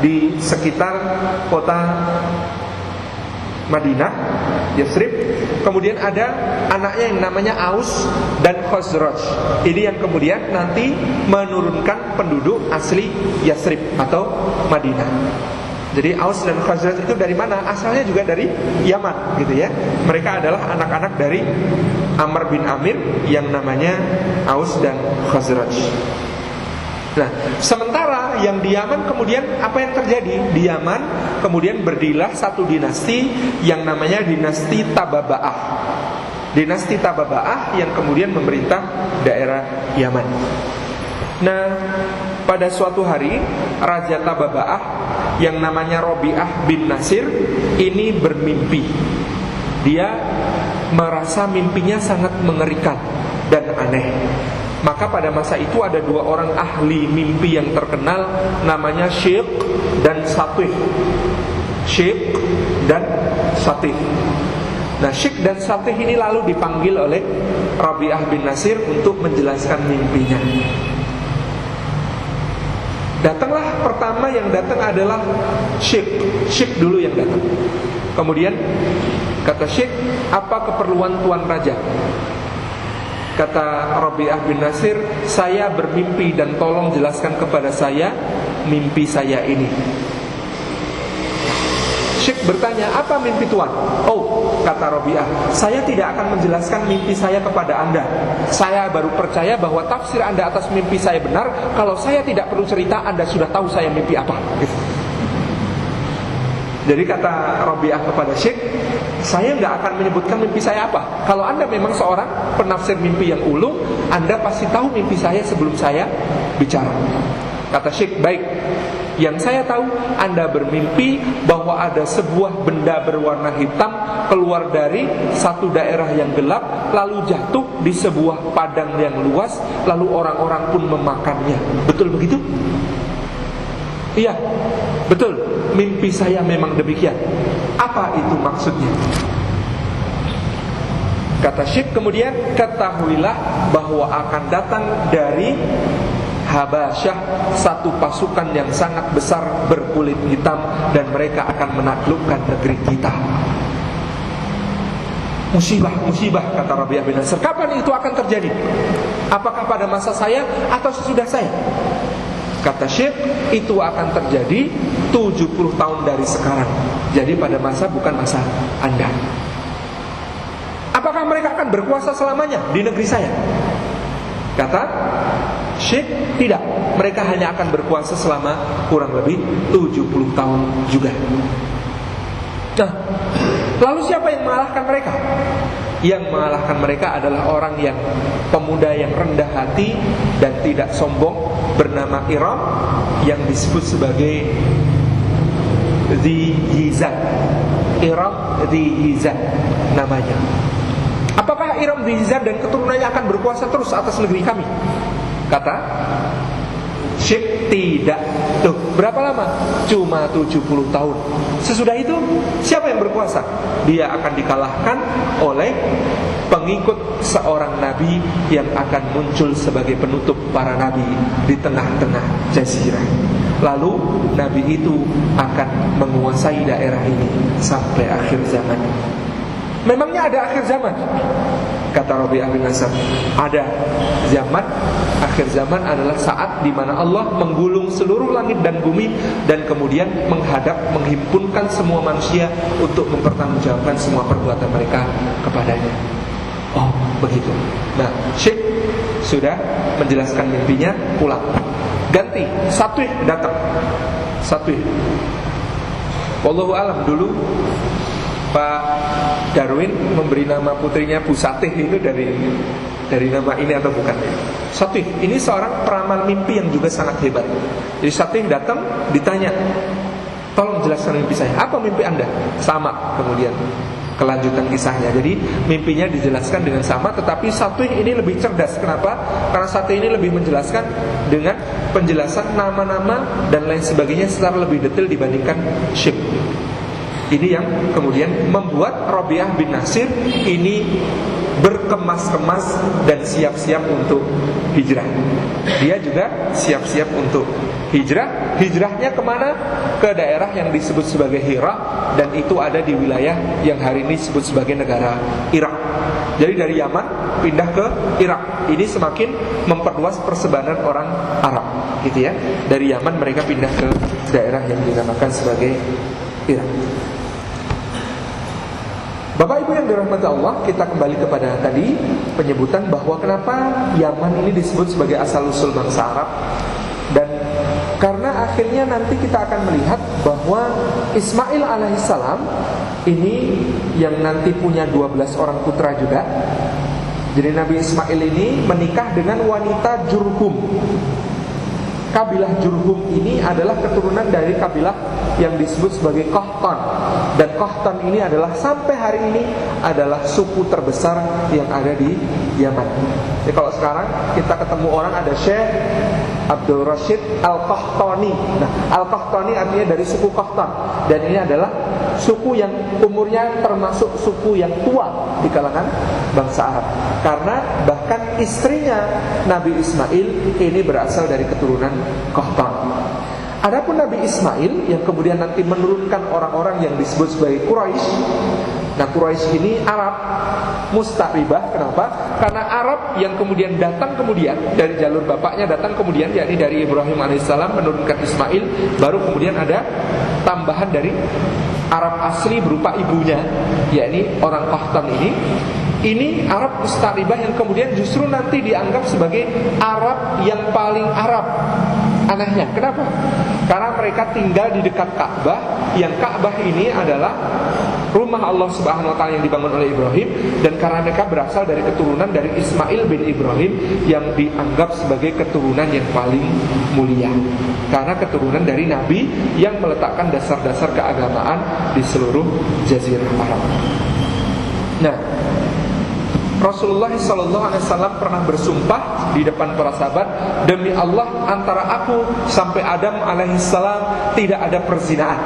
di sekitar kota Madinah, Yathrib. Kemudian ada anaknya yang namanya Aus dan Khazraj. Ini yang kemudian nanti menurunkan penduduk asli Yathrib atau Madinah. Jadi Aus dan Khazraj itu dari mana? Asalnya juga dari Yaman gitu ya. Mereka adalah anak-anak dari Ammar bin Amir yang namanya Aus dan Khazraj. Nah, sementara yang di Yaman kemudian apa yang terjadi? Di Yaman kemudian berdirilah satu dinasti yang namanya dinasti Tababa'ah. Dinasti Tababa'ah yang kemudian memerintah daerah Yaman. Nah, pada suatu hari Raja Tababa'ah yang namanya Robi'ah bin Nasir ini bermimpi. Dia merasa mimpinya sangat mengerikan dan aneh. Maka pada masa itu ada dua orang ahli mimpi yang terkenal, namanya Syekh dan Satih. Syekh dan Satih. Nah, Syekh dan Satih ini lalu dipanggil oleh Rabi'ah bin Nasir untuk menjelaskan mimpinya. Datanglah, pertama yang datang adalah Syekh dulu yang datang. Kemudian kata Syekh, apa keperluan Tuan Raja? Kata Rabi'ah bin Nasir, saya bermimpi dan tolong jelaskan kepada saya mimpi saya ini. Syekh bertanya, apa mimpi Tuan? Oh, kata Rabi'ah, saya tidak akan menjelaskan mimpi saya kepada Anda. Saya baru percaya bahwa tafsir Anda atas mimpi saya benar. Kalau saya tidak perlu cerita, Anda sudah tahu saya mimpi apa gitu. Jadi kata Rabi'ah kepada Syekh, saya nggak akan menyebutkan mimpi saya apa. Kalau Anda memang seorang penafsir mimpi yang ulung, Anda pasti tahu mimpi saya sebelum saya bicara. Kata Syekh, baik. Yang saya tahu, Anda bermimpi bahwa ada sebuah benda berwarna hitam keluar dari satu daerah yang gelap, lalu jatuh di sebuah padang yang luas, lalu orang-orang pun memakannya. Betul begitu? Iya, betul. Mimpi saya memang demikian. Apa itu maksudnya? Kata Syekh kemudian, ketahuilah bahwa akan datang dari Habasyah satu pasukan yang sangat besar berkulit hitam, dan mereka akan menaklukkan negeri kita. Musibah, kata Rabi'ah bin Nasir. Kapan itu akan terjadi? Apakah pada masa saya atau sesudah saya? Kata Syekh, itu akan terjadi 70 tahun dari sekarang. Jadi pada masa bukan masa Anda. Apakah mereka akan berkuasa selamanya di negeri saya? Kata Syekh, tidak. Mereka hanya akan berkuasa selama kurang lebih 70 tahun juga. Nah, lalu siapa yang mengalahkan mereka? Yang mengalahkan mereka adalah orang yang pemuda yang rendah hati dan tidak sombong, bernama Iram, yang disebut sebagai Dhi Hizan. Iram Dhi Hizan namanya. Apakah Iram Dhi Hizan dan keturunannya akan berkuasa terus atas negeri kami? Kata Syekh, tidak. Tuh, berapa lama? Cuma 70 tahun. Sesudah itu, siapa yang berkuasa? Dia akan dikalahkan oleh pengikut seorang nabi yang akan muncul sebagai penutup para nabi di tengah-tengah jazirah. Lalu nabi itu akan menguasai daerah ini sampai akhir zaman. Memangnya ada akhir zaman? Kata Rabi'ah bin Nasir, ada. Zaman akhir zaman adalah saat di mana Allah menggulung seluruh langit dan bumi, dan kemudian menghimpunkan semua manusia untuk mempertanggungjawabkan semua perbuatan mereka kepadanya. Oh, begitu. Nah, Syekh sudah menjelaskan mimpinya, pulang. Ganti, Satih datang. Satih. Wallahu alam, dulu Pak Darwin memberi nama putrinya Bu Satih itu dari nama ini atau bukan? Satih ini seorang peramal mimpi yang juga sangat hebat. Jadi Satih datang, ditanya, tolong jelaskan mimpi saya. Apa mimpi Anda? Sama kemudian. kelanjutan kisahnya. Jadi mimpinya dijelaskan dengan sama, tetapi satu ini lebih cerdas. Kenapa? Karena satu ini lebih menjelaskan dengan penjelasan nama-nama dan lain sebagainya secara lebih detail dibandingkan Syekh. Ini yang kemudian membuat Rabi'ah bin Nasir ini berkemas-kemas dan siap-siap untuk hijrah. Dia juga siap-siap untuk hijrah. Hijrahnya kemana? Ke daerah yang disebut sebagai Hira, dan itu ada di wilayah yang hari ini disebut sebagai negara Irak. Jadi dari Yaman pindah ke Irak. Ini semakin memperluas persebaran orang Arab, gitu ya. Dari Yaman mereka pindah ke daerah yang dinamakan sebagai Irak. Bapak Ibu yang dirahmati Allah, kita kembali kepada tadi penyebutan bahwa kenapa Yaman ini disebut sebagai asal-usul bangsa Arab. Dan karena akhirnya nanti kita akan melihat bahwa Ismail alaihissalam ini yang nanti punya 12 orang putra juga. Jadi Nabi Ismail ini menikah dengan wanita Jurhum. Kabilah Jurhum ini adalah keturunan dari kabilah yang disebut sebagai Qahtan. Dan Qahtan ini adalah sampai hari ini adalah suku terbesar yang ada di Yaman. Jadi kalau sekarang kita ketemu orang ada Syekh Abdul Rashid Al-Qahtani. Nah, Al-Qahtani artinya dari suku Qahtan. Dan ini adalah suku yang umurnya termasuk suku yang tua di kalangan bangsa Arab. Karena bahkan istrinya Nabi Ismail ini berasal dari keturunan Qahtan. Adapun Nabi Ismail yang kemudian nanti menurunkan orang-orang yang disebut sebagai Quraisy. Nah, Quraisy ini Arab musta'ribah. Kenapa? Karena Arab yang kemudian datang kemudian dari jalur bapaknya datang kemudian, yakni dari Ibrahim alaihissalam menurunkan Ismail, baru kemudian ada tambahan dari Arab asli berupa ibunya, yakni orang Qahtan ini. Ini Arab musta'ribah yang kemudian justru nanti dianggap sebagai Arab yang paling Arab. Anehnya, kenapa? Karena mereka tinggal di dekat Ka'bah, yang Ka'bah ini adalah rumah Allah Subhanahu wa taala yang dibangun oleh Ibrahim, dan karena mereka berasal dari keturunan dari Ismail bin Ibrahim yang dianggap sebagai keturunan yang paling mulia. Karena keturunan dari Nabi yang meletakkan dasar-dasar keagamaan di seluruh jazirah Arab. Nah, Rasulullah SAW pernah bersumpah di depan para sahabat, demi Allah antara aku sampai Adam alaihissalam tidak ada perzinaan.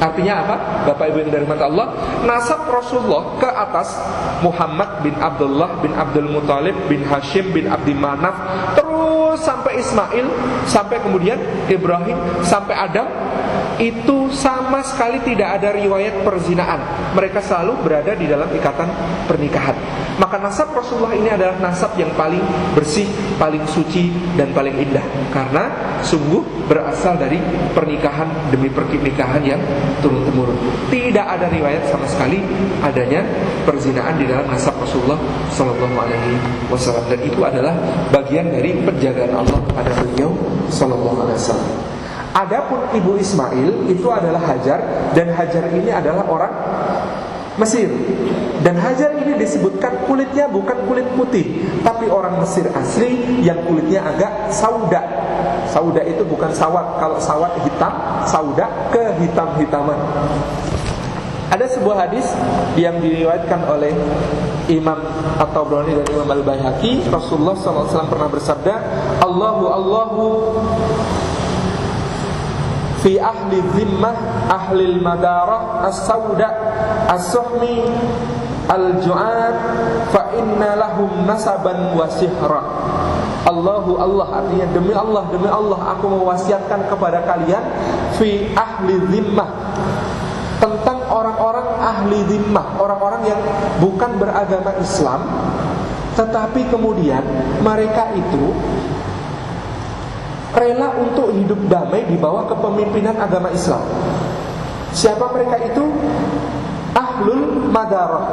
Artinya apa? Bapak Ibu yang dirahmati Allah, nasab Rasulullah ke atas Muhammad bin Abdullah bin Abdul Muthalib bin Hashim bin Abdi Manaf, terus sampai Ismail, sampai kemudian Ibrahim, sampai Adam, itu sama sekali tidak ada riwayat perzinaan. Mereka selalu berada di dalam ikatan pernikahan. Maka nasab Rasulullah ini adalah nasab yang paling bersih, paling suci, dan paling indah. Karena sungguh berasal dari pernikahan demi pernikahan yang turun-temurun. Tidak ada riwayat sama sekali adanya perzinaan di dalam nasab Rasulullah SAW. Dan itu adalah bagian dari penjagaan Allah kepada beliau SAW. Adapun ibu Ismail itu adalah Hajar, dan Hajar ini adalah orang Mesir. Dan Hajar ini disebutkan kulitnya bukan kulit putih, tapi orang Mesir asli yang kulitnya agak sauda. Sauda itu bukan sawat. Kalau sawat hitam, sauda kehitam-hitaman. Ada sebuah hadis yang diriwayatkan oleh Imam At-Tabrani dan Imam Al-Baihaqi. Rasulullah SAW pernah bersabda, Allahu fi ahli zimmah ahli madarah as-sauda as-suhmi al-ju'ad fa inna lahum nasaban wa sihra. Allahu Allah, artinya demi Allah aku mewasiatkan kepada kalian fi ahli zimmah, tentang orang-orang ahli zimmah, orang-orang yang bukan beragama Islam, tetapi kemudian mereka itu rela untuk hidup damai di bawah kepemimpinan agama Islam. Siapa mereka itu? Ahlul Madarah,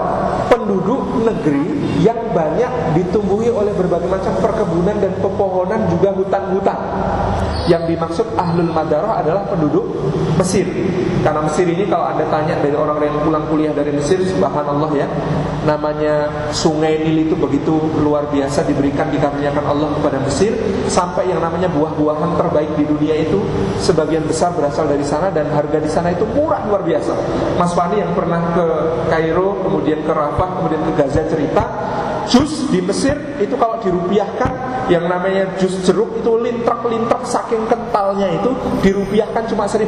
penduduk negeri yang banyak ditumbuhi oleh berbagai macam perkebunan dan pepohonan, juga hutan-hutan. Yang dimaksud Ahlul Madarah adalah penduduk Mesir. Karena Mesir ini kalau Anda tanya dari orang yang pulang kuliah dari Mesir, subhanallah ya, namanya sungai Nil itu begitu luar biasa diberikan, dikaruniakan Allah kepada Mesir, sampai yang namanya buah-buahan terbaik di dunia itu sebagian besar berasal dari sana, dan harga di sana itu murah luar biasa. Mas Fani yang pernah ke Kairo, kemudian ke Rafah, kemudian ke Gaza cerita, jus di Mesir itu kalau dirupiahkan, yang namanya jus jeruk itu lintrek-lintrek saking kentalnya itu, dirupiahkan cuma 1.500.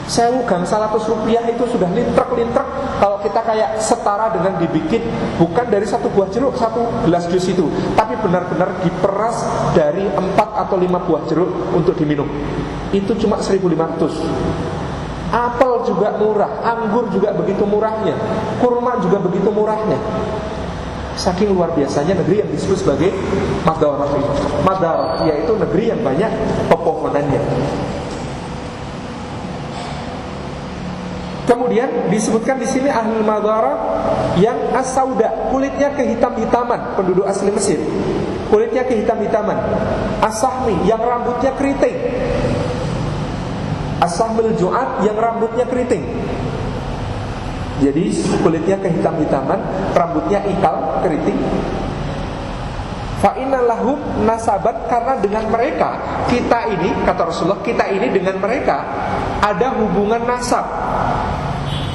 1.000 gang 100 rupiah itu sudah lintrek-lintrek. Kalau kita kayak setara dengan dibikin bukan dari satu buah jeruk, satu gelas jus itu, tapi benar-benar diperas dari 4 atau 5 buah jeruk untuk diminum. Itu cuma 1.500. Apel juga murah, anggur juga begitu murahnya, kurma juga begitu murahnya. Saking luar biasanya negeri yang disebut sebagai Madarah. Madarah yaitu negeri yang banyak pepohonannya. Kemudian disebutkan di sini Ahlul Madarah yang as-sauda, kulitnya kehitam-hitaman, penduduk asli Mesir. Kulitnya kehitam-hitaman. As-sahmi, yang rambutnya keriting. As-sahmil ju'ad, yang rambutnya keriting. Jadi kulitnya kehitam-hitaman, rambutnya ikal, keriting. Fa'inna lahum nasabat, karena dengan mereka, kita ini, kata Rasulullah, kita ini dengan mereka ada hubungan nasab.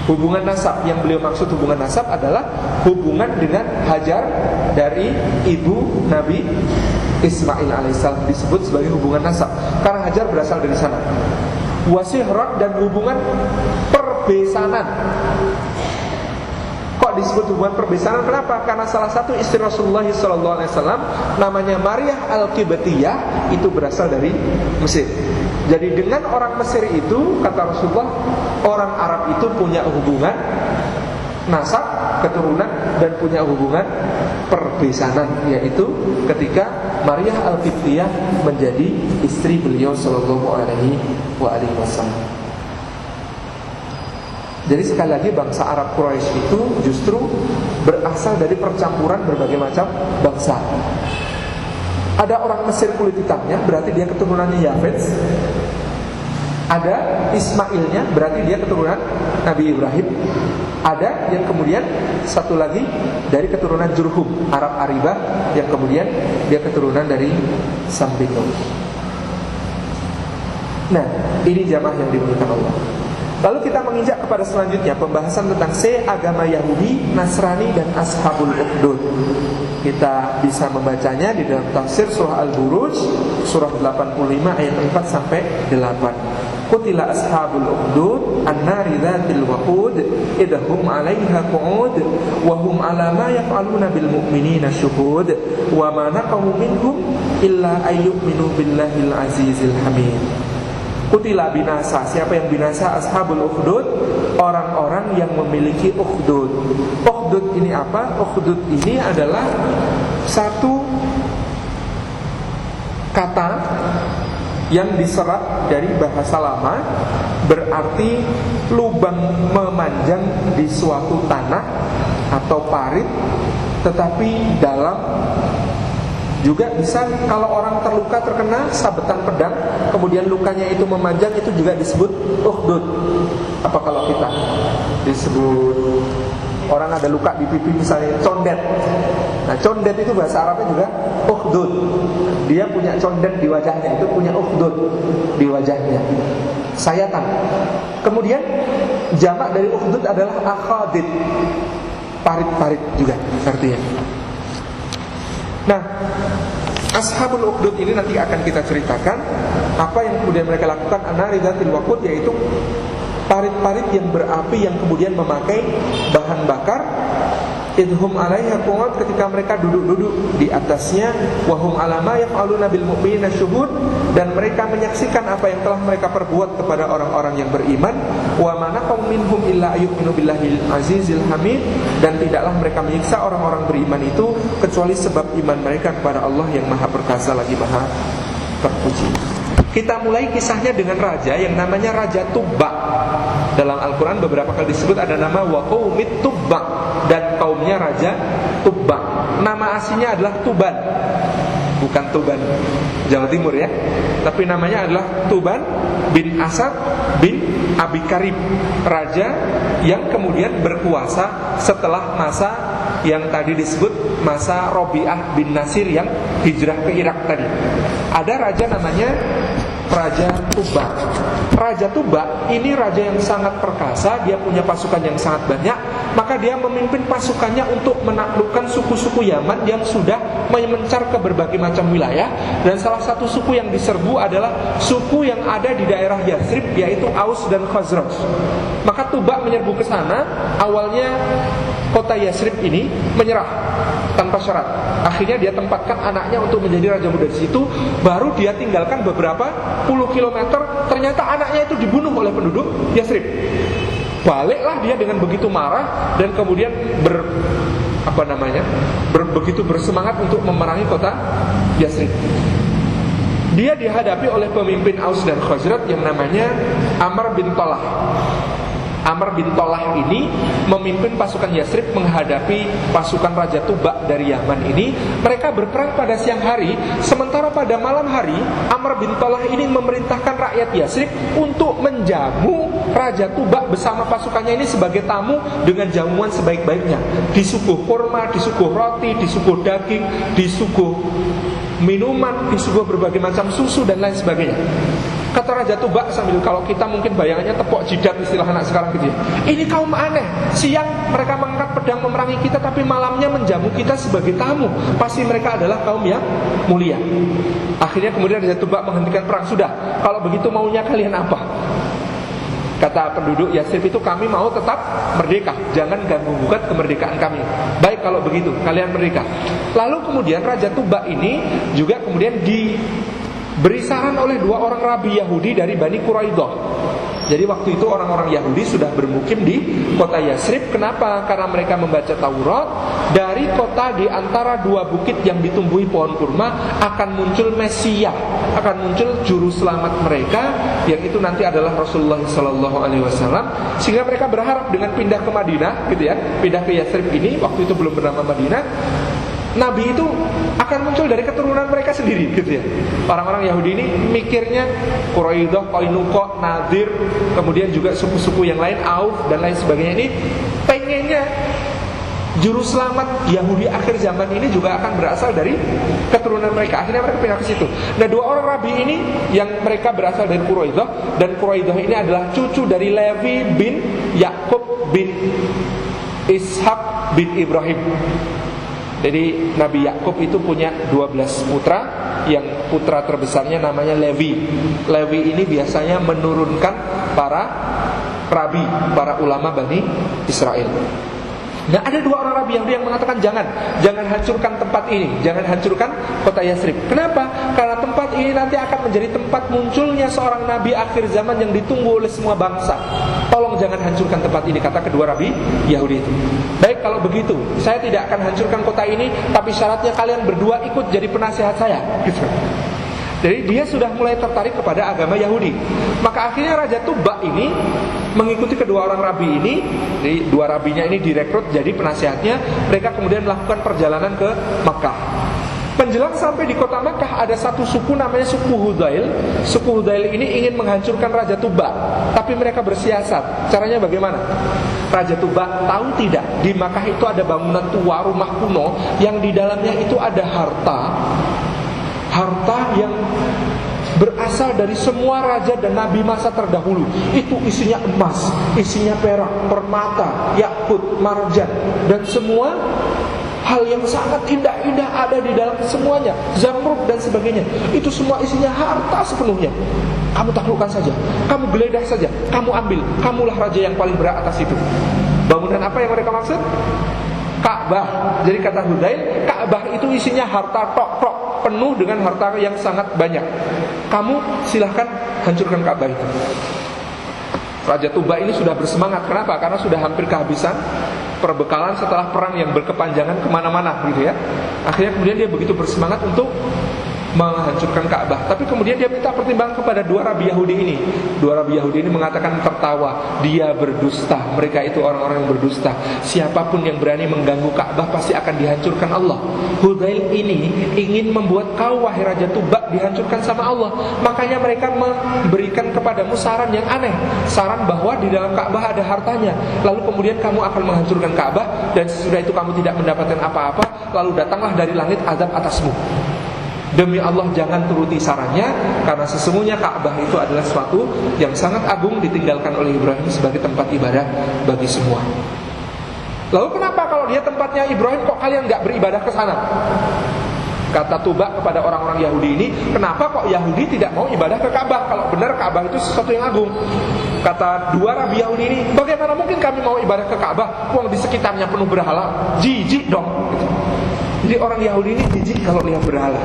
Hubungan nasab, yang beliau maksud hubungan nasab adalah hubungan dengan Hajar dari ibu Nabi Ismail alaihissalam, disebut sebagai hubungan nasab karena Hajar berasal dari sana. Wasihrat, dan hubungan perbesanan. Kok disebut hubungan perbesanan? Kenapa? Karena salah satu istri Rasulullah SAW namanya Maryah Al-Qibtiyah, itu berasal dari Mesir. Jadi dengan orang Mesir itu, kata Rasulullah, orang Arab itu punya hubungan nasab, keturunan, dan punya hubungan perbesanan, yaitu ketika Maryah Al-Qibtiyah menjadi istri beliau sallallahu alaihi wasallam. Jadi sekali lagi bangsa Arab Quraisy itu justru berasal dari percampuran berbagai macam bangsa. Ada orang Mesir kulit hitamnya, berarti dia keturunannya Yafets. Ada Ismailnya, berarti dia keturunan Nabi Ibrahim. Ada yang kemudian satu lagi dari keturunan Jurhum, Arab Aribah, yang kemudian dia keturunan dari Sambito. Nah, ini jamaah yang dimuliakan Allah. Lalu kita menginjak kepada selanjutnya, pembahasan tentang agama Yahudi, Nasrani, dan Ashabul Ukhdud. Kita bisa membacanya di dalam tafsir surah Al-Buruj, surah 85 ayat 4 sampai 8. Qutila ashabul ukhdud an-nari dzatil waqud idhum 'alaiha qu'ud wa hum 'ala ma yaf'aluna bil mu'minina syuhud wa ma naqamu minhum illa ayyuminu billahil azizil hamid. Qutila binasa, siapa yang binasa? Ashabul ukhdud, orang-orang yang memiliki ukhdud. Ukhdud ini apa? Ukhdud ini adalah satu kata yang diserap dari bahasa lama, berarti lubang memanjang di suatu tanah atau parit, tetapi dalam. Juga bisa kalau orang terluka, terkena sabetan pedang, kemudian lukanya itu memanjang, itu juga disebut ukhdud. Apa kalau kita disebut orang ada luka di pipi misalnya, condet. Nah, condet itu bahasa Arabnya juga ukhdud. Dia punya condet di wajahnya, itu punya ukhdud di wajahnya. Sayatan. Kemudian jamak dari ukhdud adalah akhadid. Parit-parit juga artinya. Nah, Ashabul Ukhdud ini nanti akan kita ceritakan apa yang kemudian mereka lakukan. An-nari dzatil waqud, yaitu parit-parit yang berapi yang kemudian memakai bahan bakar. Idhum 'alaiha qu'ud, ketika mereka duduk-duduk di atasnya. Wa hum 'ala ma yaf'aluna bil mu'minina syuhud, dan mereka menyaksikan apa yang telah mereka perbuat kepada orang-orang yang beriman. Wa ma naqam minhum illa ayyuminu billahil azizil hamid, dan tidaklah mereka menyiksa orang-orang beriman itu kecuali sebab iman mereka kepada Allah yang Maha Perkasa lagi Maha Terpuji. Kita mulai kisahnya dengan raja yang namanya Raja Tubba. Dalam Al-Quran beberapa kali disebut ada nama wa qaumit Tubba, dan kaumnya Raja Tubba. Nama aslinya adalah Tuban, bukan Tuban Jawa Timur ya, tapi namanya adalah Tuban bin Asad bin Abi Karib, raja yang kemudian berkuasa setelah masa yang tadi disebut masa Robi'ah bin Nasir yang hijrah ke Irak tadi. Ada raja namanya Raja Tuba. Raja Tuba ini raja yang sangat perkasa, dia punya pasukan yang sangat banyak, maka dia memimpin pasukannya untuk menaklukkan suku-suku Yaman yang sudah mencar ke berbagai macam wilayah. Dan salah satu suku yang diserbu adalah suku yang ada di daerah Yathrib, yaitu Aus dan Khazraj. Maka Tuba menyerbu ke sana. Awalnya kota Yathrib ini menyerah tanpa syarat. Akhirnya dia tempatkan anaknya untuk menjadi raja muda di situ. Baru dia tinggalkan beberapa puluh kilometer, ternyata anaknya itu dibunuh oleh penduduk Yathrib. Baliklah dia dengan begitu marah dan kemudian begitu bersemangat untuk memerangi kota Yathrib. Dia dihadapi oleh pemimpin Aus dan Khazraj yang namanya Amr bin Tolah. Amr bin Tolah ini memimpin pasukan Yathrib menghadapi pasukan Raja Tuba dari Yaman ini. Mereka berperang pada siang hari, sementara pada malam hari Amr bin Tolah ini memerintahkan rakyat Yathrib untuk menjamu Raja Tuba bersama pasukannya ini sebagai tamu dengan jamuan sebaik-baiknya. Disuguh kurma, disuguh roti, disuguh daging, disuguh minuman, disuguh berbagai macam susu dan lain sebagainya. Kata Raja Tuba sambil, kalau kita mungkin bayangannya tepok jidat istilah anak sekarang gitu ya. Ini kaum aneh, siang mereka mengangkat pedang memerangi kita, tapi malamnya menjamu kita sebagai tamu. Pasti mereka adalah kaum yang mulia. Akhirnya kemudian Raja Tuba menghentikan perang. Sudah, kalau begitu maunya kalian apa? Kata penduduk Yathrib itu, kami mau tetap merdeka, jangan ganggu-gugat kemerdekaan kami. Baik kalau begitu, kalian merdeka. Lalu kemudian Raja Tuba ini juga kemudian beri saran oleh dua orang rabi Yahudi dari Bani Quraidah. Jadi waktu itu orang-orang Yahudi sudah bermukim di kota Yathrib. Kenapa? Karena mereka membaca Taurat. Dari kota di antara dua bukit yang ditumbuhi pohon kurma akan muncul Mesias, akan muncul juru selamat mereka, yang itu nanti adalah Rasulullah SAW. Sehingga mereka berharap dengan pindah ke Madinah, gitu ya, pindah ke Yathrib ini, waktu itu belum bernama Madinah, Nabi itu akan muncul dari keturunan mereka sendiri, gitu ya. Orang-orang Yahudi ini mikirnya Quraidah, Qainuqa, Nadir, kemudian juga suku-suku yang lain, Auf dan lain sebagainya, ini pengennya juru selamat Yahudi akhir zaman ini juga akan berasal dari keturunan mereka. Akhirnya mereka pindah ke situ. Nah, dua orang rabi ini yang mereka berasal dari Quraidah, dan Quraidah ini adalah cucu dari Levi bin Yakub bin Ishak bin Ibrahim. Jadi Nabi Yakub itu punya 12 putra, yang putra terbesarnya namanya Levi. Levi ini biasanya menurunkan para rabi, para ulama Bani Israel. Nah, ada dua orang rabi Yahudi yang mengatakan jangan hancurkan tempat ini, jangan hancurkan kota Yathrib. Kenapa? Karena tempat ini nanti akan menjadi tempat munculnya seorang nabi akhir zaman yang ditunggu oleh semua bangsa. Tolong jangan hancurkan tempat ini, kata kedua rabi Yahudi itu. Baik, kalau begitu, saya tidak akan hancurkan kota ini, tapi syaratnya kalian berdua ikut jadi penasihat saya, gitu. Jadi dia sudah mulai tertarik kepada agama Yahudi. Maka akhirnya Raja Tuba ini mengikuti kedua orang rabi ini. Jadi dua rabinya ini direkrut jadi penasihatnya. Mereka kemudian melakukan perjalanan ke Makkah. Menjelang sampai di kota Makkah, ada satu suku namanya suku Hudail. Suku Hudail ini ingin menghancurkan Raja Tuba, tapi mereka bersiasat. Caranya bagaimana? Raja Tuba tahu tidak, di Makkah itu ada bangunan tua, rumah kuno, yang di dalamnya itu ada harta yang berasal dari semua raja dan nabi masa terdahulu. Itu isinya emas, isinya perak, permata, yakut, marjan, dan semua hal yang sangat indah-indah ada di dalam semuanya, zamrud dan sebagainya. Itu semua isinya harta sepenuhnya. Kamu taklukkan saja, kamu geledah saja, kamu ambil, kamulah raja yang paling berat atas itu. Bangunan apa yang mereka maksud? Ka'bah. Jadi kata Hudail, Ka'bah itu isinya harta tok-tok, penuh dengan harta yang sangat banyak. Kamu silahkan hancurkan Ka'bah itu. Raja Tuba ini sudah bersemangat. Kenapa? Karena sudah hampir kehabisan perbekalan setelah perang yang berkepanjangan kemana-mana, gitu ya. Akhirnya kemudian dia begitu bersemangat untuk menghancurkan Ka'bah. Tapi kemudian dia minta pertimbangan kepada dua rabi Yahudi ini. Dua rabi Yahudi ini mengatakan tertawa, dia berdusta. Mereka itu orang-orang yang berdusta. Siapapun yang berani mengganggu Ka'bah pasti akan dihancurkan Allah. Hudzail ini ingin membuat kau wahai Raja Tuba dihancurkan sama Allah. Makanya mereka memberikan kepadamu saran yang aneh. Saran bahwa di dalam Ka'bah ada hartanya. Lalu kemudian kamu akan menghancurkan Ka'bah, dan sesudah itu kamu tidak mendapatkan apa-apa. Lalu datanglah dari langit azab atasmu. Demi Allah jangan turuti sarannya, karena sesungguhnya Ka'bah itu adalah sesuatu yang sangat agung ditinggalkan oleh Ibrahim sebagai tempat ibadah bagi semua. Lalu kenapa kalau dia tempatnya Ibrahim kok kalian gak beribadah ke sana? Kata Tuba kepada orang-orang Yahudi ini, kenapa kok Yahudi tidak mau ibadah ke Ka'bah? Kalau benar Ka'bah itu sesuatu yang agung. Kata dua rabi Yahudi ini, bagaimana mungkin kami mau ibadah ke Ka'bah? Uang di sekitarnya penuh berhala, jijik dong gitu. Jadi orang Yahudi ini jijik kalau lihat berhala.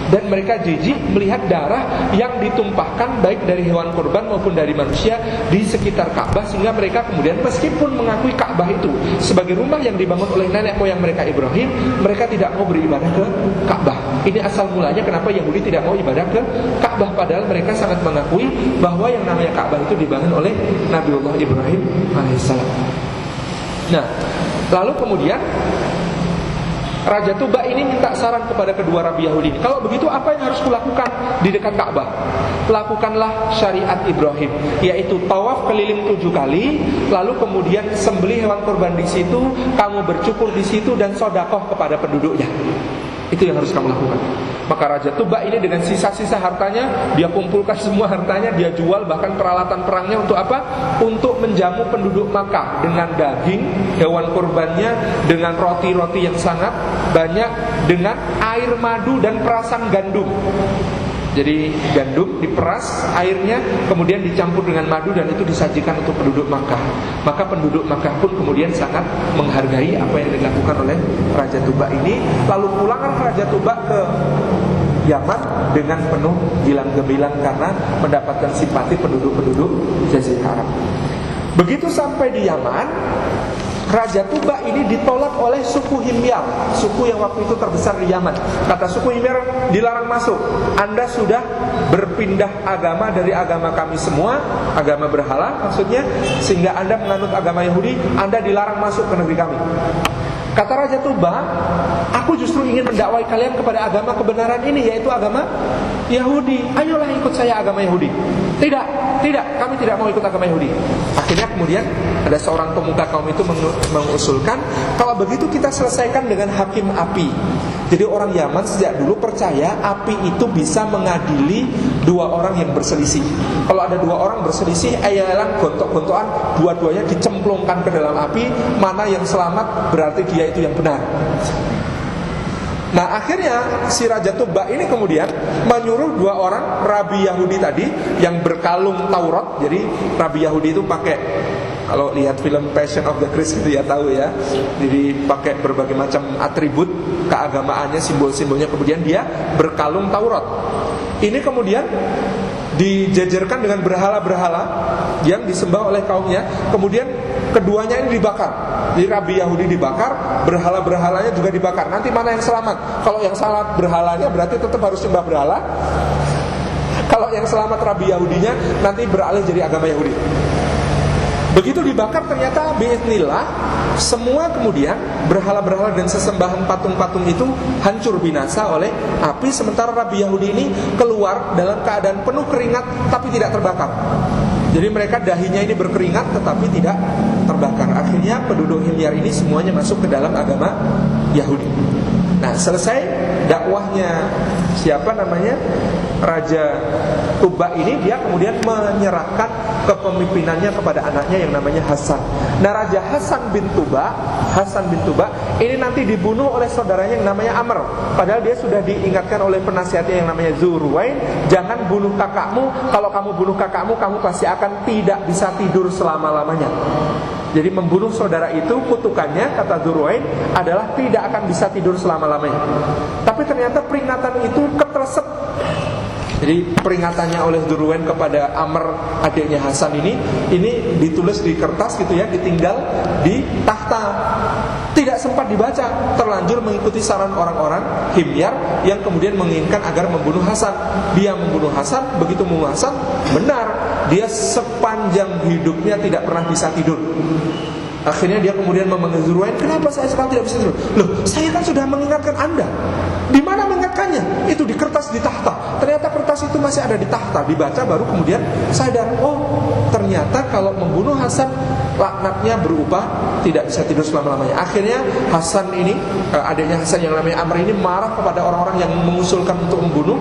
Dan mereka jijik melihat darah yang ditumpahkan baik dari hewan kurban maupun dari manusia di sekitar Ka'bah. Sehingga mereka kemudian meskipun mengakui Ka'bah itu sebagai rumah yang dibangun oleh nenek moyang mereka Ibrahim, mereka tidak mau beribadah ke Ka'bah. Ini asal mulanya kenapa Yahudi tidak mau ibadah ke Ka'bah, padahal mereka sangat mengakui bahwa yang namanya Ka'bah itu dibangun oleh Nabiullah Ibrahim alaihissalam. Nah, lalu kemudian Raja Tuba ini minta saran kepada kedua rabi Yahudi ini. Kalau begitu apa yang harus kulakukan di dekat Ka'bah? Lakukanlah syariat Ibrahim, yaitu tawaf keliling 7 kali, lalu kemudian sembelih hewan kurban di situ, kamu bercukur di situ dan sedekah kepada penduduknya. Itu yang harus kamu lakukan. Maka Raja Tuba ini dengan sisa-sisa hartanya, dia kumpulkan semua hartanya, dia jual bahkan peralatan perangnya untuk apa? Untuk menjamu penduduk Makkah dengan daging hewan kurbannya, dengan roti-roti yang sangat banyak, dengan air madu dan perasan gandum. Jadi gandum diperas airnya, kemudian dicampur dengan madu dan itu disajikan untuk penduduk Makkah. Maka penduduk Makkah pun kemudian sangat menghargai apa yang dilakukan oleh Raja Tuba ini. Lalu pulanglah Raja Tuba ke Yaman dengan penuh gilang gemilang karena mendapatkan simpati penduduk-penduduk Jazirah Arab. Begitu sampai di Yaman, Raja Tuba ini ditolak oleh suku Himyar, suku yang waktu itu terbesar di Yaman. Kata suku Himyar, dilarang masuk. Anda sudah berpindah agama dari agama kami semua, agama berhala maksudnya, sehingga Anda menganut agama Yahudi, Anda dilarang masuk ke negeri kami. Kata Raja Tuba, aku justru ingin mendakwai kalian kepada agama kebenaran ini, yaitu agama Yahudi. Ayolah ikut saya agama Yahudi. Tidak, kami tidak mau ikut agama Yahudi. Akhirnya kemudian ada seorang pemuka kaum itu mengusulkan, kalau begitu kita selesaikan dengan hakim api. Jadi orang Yaman sejak dulu percaya api itu bisa mengadili dua orang yang berselisih. Kalau ada dua orang berselisih, ayalan gontok-gontokan, dua-duanya dicemplungkan ke dalam api, mana yang selamat berarti dia itu yang benar. Nah akhirnya si Raja Tuba ini kemudian menyuruh dua orang rabi Yahudi tadi yang berkalung Taurat. Jadi rabi Yahudi itu pakai, kalau lihat film Passion of the Christ itu ya tahu ya. Jadi pakai berbagai macam atribut keagamaannya, simbol-simbolnya, kemudian dia berkalung Taurat. Ini kemudian dijejerkan dengan berhala-berhala yang disembah oleh kaumnya. Kemudian keduanya ini dibakar. Jadi rabi Yahudi dibakar, berhala-berhalanya juga dibakar. Nanti mana yang selamat? Kalau yang selamat berhalanya berarti tetap harus sembah berhala. Kalau yang selamat rabi Yahudinya nanti beralih jadi agama Yahudi. Begitu dibakar ternyata biiznillah semua kemudian berhala-berhala dan sesembahan patung-patung itu hancur binasa oleh api. Sementara rabi Yahudi ini keluar dalam keadaan penuh keringat tapi tidak terbakar. Jadi mereka dahinya ini berkeringat tetapi tidak terbakar. Akhirnya penduduk Himyar ini semuanya masuk ke dalam agama Yahudi. Nah selesai dakwahnya siapa namanya Raja Tuba ini, dia kemudian menyerahkan kepemimpinannya kepada anaknya yang namanya Hasan. Nah Raja Hasan bin Tuba ini nanti dibunuh oleh saudaranya yang namanya Amr. Padahal dia sudah diingatkan oleh penasihatnya yang namanya Zurwain, jangan bunuh kakakmu. Kalau kamu bunuh kakakmu, kamu pasti akan tidak bisa tidur selama-lamanya. Jadi membunuh saudara itu kutukannya, kata Zurwain, adalah tidak akan bisa tidur selama-lamanya. Tapi ternyata peringatan itu ketersep. Jadi peringatannya oleh Zurwain kepada Amr, adiknya Hasan ini ditulis di kertas gitu ya, ditinggal di tahta. Tidak sempat dibaca, terlanjur mengikuti saran orang-orang Himyar yang kemudian menginginkan agar membunuh Hasan. Dia membunuh Hasan, begitu membunuh Hasan, benar, dia sepanjang hidupnya tidak pernah bisa tidur. Akhirnya dia kemudian memanggil Dzulruwain, kenapa saya sekarang tidak bisa tidur? Loh, saya kan sudah mengingatkan Anda. Di mana mengingatkannya? Itu di kertas di tahta. Ternyata kertas itu masih ada di tahta. Dibaca baru kemudian sadar, oh ternyata kalau membunuh Hasan laknatnya berubah, tidak bisa tidur selama-lamanya. Akhirnya Hasan ini, adiknya Hasan yang namanya Amr ini marah kepada orang-orang yang mengusulkan untuk membunuh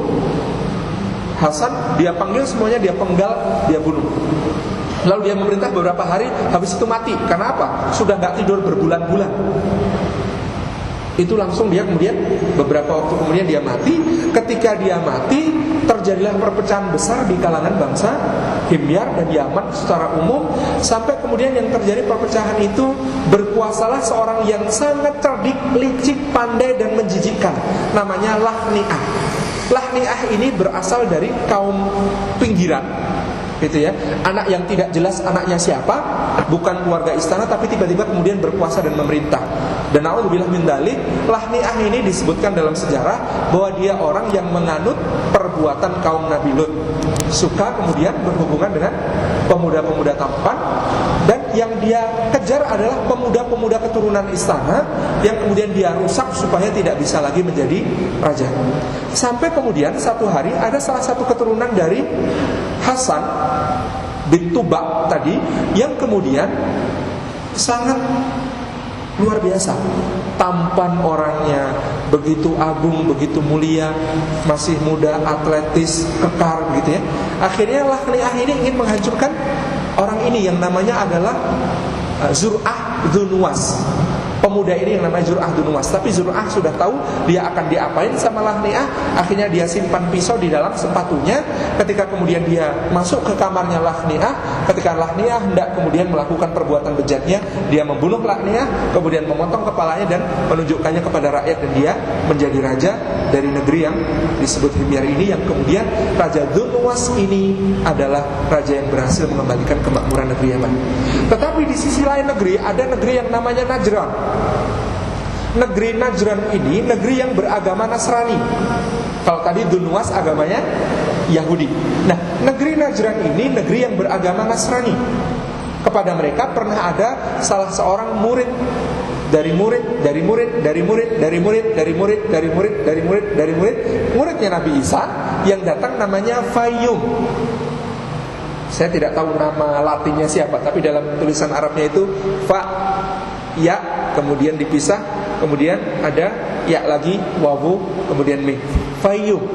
Hasan. Dia panggil semuanya, dia penggal, dia bunuh. Lalu dia memerintah beberapa hari, habis itu mati. Karena apa? Sudah gak tidur berbulan-bulan. Itu langsung dia kemudian, beberapa waktu kemudian dia mati. Ketika dia mati, terjadilah perpecahan besar di kalangan bangsa Himyar dan Yaman secara umum. Sampai kemudian yang terjadi perpecahan itu, berkuasalah seorang yang sangat cerdik, licik, pandai dan menjijikkan. Namanya Lahni'ah. Lahni'ah ini berasal dari kaum pinggiran, gitu ya. Anak yang tidak jelas anaknya siapa, bukan keluarga istana, tapi tiba-tiba kemudian berkuasa dan memerintah. Dan na'udzubillah min dzalik, Lahni'ah ini disebutkan dalam sejarah bahwa dia orang yang menganut perbuatan kaum Nabi Lut. Suka kemudian berhubungan dengan pemuda-pemuda tampan, dan yang dia kejar adalah pemuda-pemuda keturunan istana yang kemudian dia rusak supaya tidak bisa lagi menjadi raja. Sampai kemudian satu hari ada salah satu keturunan dari Hasan bin Tuba tadi yang kemudian sangat luar biasa, tampan orangnya, begitu agung, begitu mulia, masih muda, atletis, kekar begitu ya. Akhirnya Lahni'ah ini ingin menghancurkan orang ini yang namanya adalah Zur'ah Dzunnuwas. Pemuda ini yang namanya Zur'ah Dzunnuwas. Tapi Zur'ah sudah tahu dia akan diapain sama Lahni'ah. Akhirnya dia simpan pisau di dalam sepatunya. Ketika kemudian dia masuk ke kamarnya Lahni'ah, ketika Lahni'ah hendak kemudian melakukan perbuatan bejatnya, dia membunuh Lahni'ah, kemudian memotong kepalanya dan menunjukkannya kepada rakyat, dan dia menjadi raja dari negeri yang disebut Himyar ini. Yang kemudian Raja Dzunnuwas ini adalah raja yang berhasil mengembalikan kemakmuran negeri Yaman. Tetapi di sisi lain negeri, ada negeri yang namanya Najran. Negeri Najran ini negeri yang beragama Nasrani. Kalau tadi Dzunnuwas agamanya Yahudi. Nah, negeri Najran ini negeri yang beragama Nasrani. Kepada mereka pernah ada salah seorang murid dari murid, dari murid, dari murid, dari murid, dari murid, dari murid, dari murid, dari murid, muridnya Nabi Isa yang datang namanya Fayyum. Saya tidak tahu nama Latinnya siapa, tapi dalam tulisan Arabnya itu Fa, Ya, kemudian dipisah, kemudian ada Ya lagi, Wawu, kemudian Mim. Fayyum.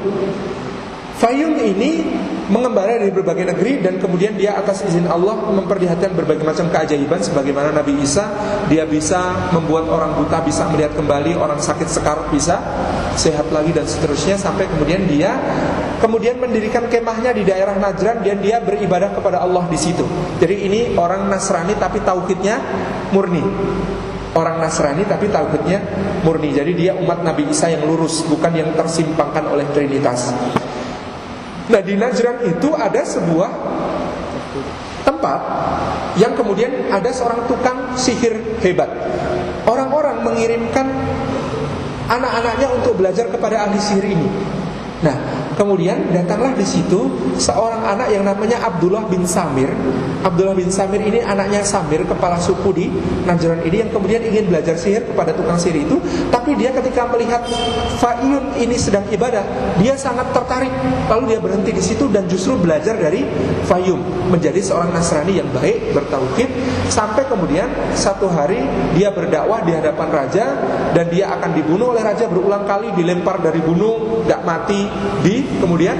Fayyum ini mengembara dari berbagai negeri, dan kemudian dia atas izin Allah memperlihatkan berbagai macam keajaiban. Sebagaimana Nabi Isa, dia bisa membuat orang buta bisa melihat kembali, orang sakit sekarat bisa sehat lagi, dan seterusnya. Sampai kemudian dia kemudian mendirikan kemahnya di daerah Najran, dan dia beribadah kepada Allah di situ. Jadi ini orang Nasrani tapi tauhidnya murni. Orang Nasrani tapi tauhidnya murni. Jadi dia umat Nabi Isa yang lurus, bukan yang tersimpangkan oleh Trinitas. Nah, di Najran itu ada sebuah tempat yang kemudian ada seorang tukang sihir hebat. Orang-orang mengirimkan anak-anaknya untuk belajar kepada ahli sihir ini. Nah, kemudian datanglah di situ seorang anak yang namanya Abdullah bin Samir. Abdullah bin Samir ini anaknya Samir, kepala suku di Najran ini, yang kemudian ingin belajar sihir kepada tukang sihir itu. Tapi dia ketika melihat Fayyum ini sedang ibadah, dia sangat tertarik. Lalu dia berhenti di situ dan justru belajar dari Fayyum, menjadi seorang Nasrani yang baik, bertauhid. Sampai kemudian satu hari dia berdakwah di hadapan raja, dan dia akan dibunuh oleh raja berulang kali, dilempar dari gunung, gak mati, kemudian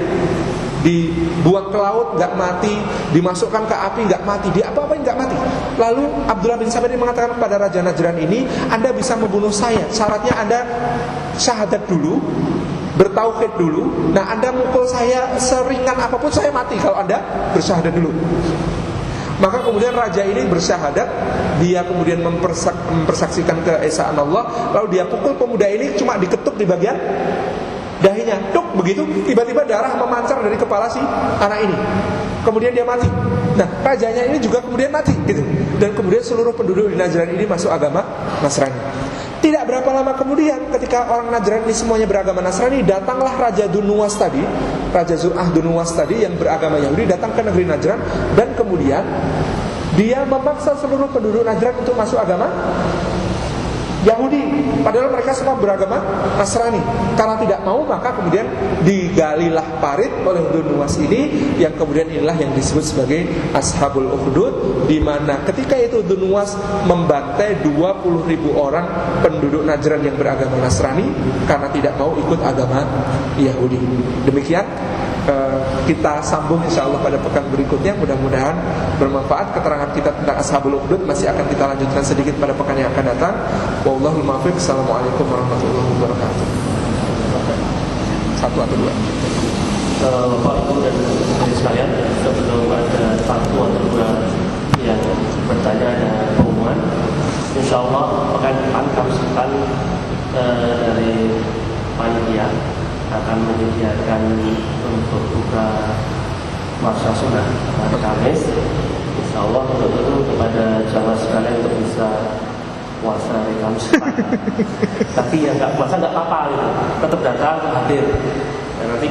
dibuang ke laut, gak mati, dimasukkan ke api, gak mati, diapa-apain gak mati. Lalu Abdullah bin Samir mengatakan kepada Raja Najran ini, Anda bisa membunuh saya, syaratnya Anda syahadat dulu, bertauhid dulu. Nah, Anda mukul saya seringan apapun, saya mati kalau Anda bersyahadat dulu. Maka kemudian raja ini bersyahadat, dia kemudian mempersaksikan keesaan Allah. Lalu dia pukul pemuda ini, cuma diketuk di bagian dahinya, tuk, begitu tiba-tiba darah memancar dari kepala si anak ini. Kemudian dia mati. Nah, rajanya ini juga kemudian mati gitu. Dan kemudian seluruh penduduk di Najran ini masuk agama Nasrani. Tidak berapa lama kemudian, ketika orang Najran ini semuanya beragama Nasrani, datanglah Raja Dunuwas tadi, Raja Zur'ah Dunuwas tadi yang beragama Yahudi, datang ke negeri Najran. Dan kemudian dia memaksa seluruh penduduk Najran untuk masuk agama Yahudi, padahal mereka semua beragama Nasrani. Karena tidak mau, maka kemudian digalilah parit oleh Dunuwas ini, yang kemudian inilah yang disebut sebagai Ashabul Ukhdud, di mana ketika itu Dunuwas membantai 20.000 orang penduduk Najran yang beragama Nasrani karena tidak mau ikut agama Yahudi. Demikian kita sambung insyaallah pada pekan berikutnya. Mudah-mudahan bermanfaat keterangan kita tentang Ashabul Ukhdud. Masih akan kita lanjutkan sedikit pada pekan yang akan datang. Wallahul muwaffiq. Assalamualaikum warahmatullahi wabarakatuh. Satu atau dua. Bapak Ibu dan Saudara sekalian, sebelum ada satu atau dua yang bertanya dan pengumuman, insyaallah pekan depan kami akan dari panitia akan menyediakan untuk buka masa sunnah hari Kamis. Insyaallah untuk itu kepada jamaah sekalian untuk bisa puasa hari Kamis. Tapi ya nggak puasa nggak apa-apa gitu, tetap datang hadir. Dan nanti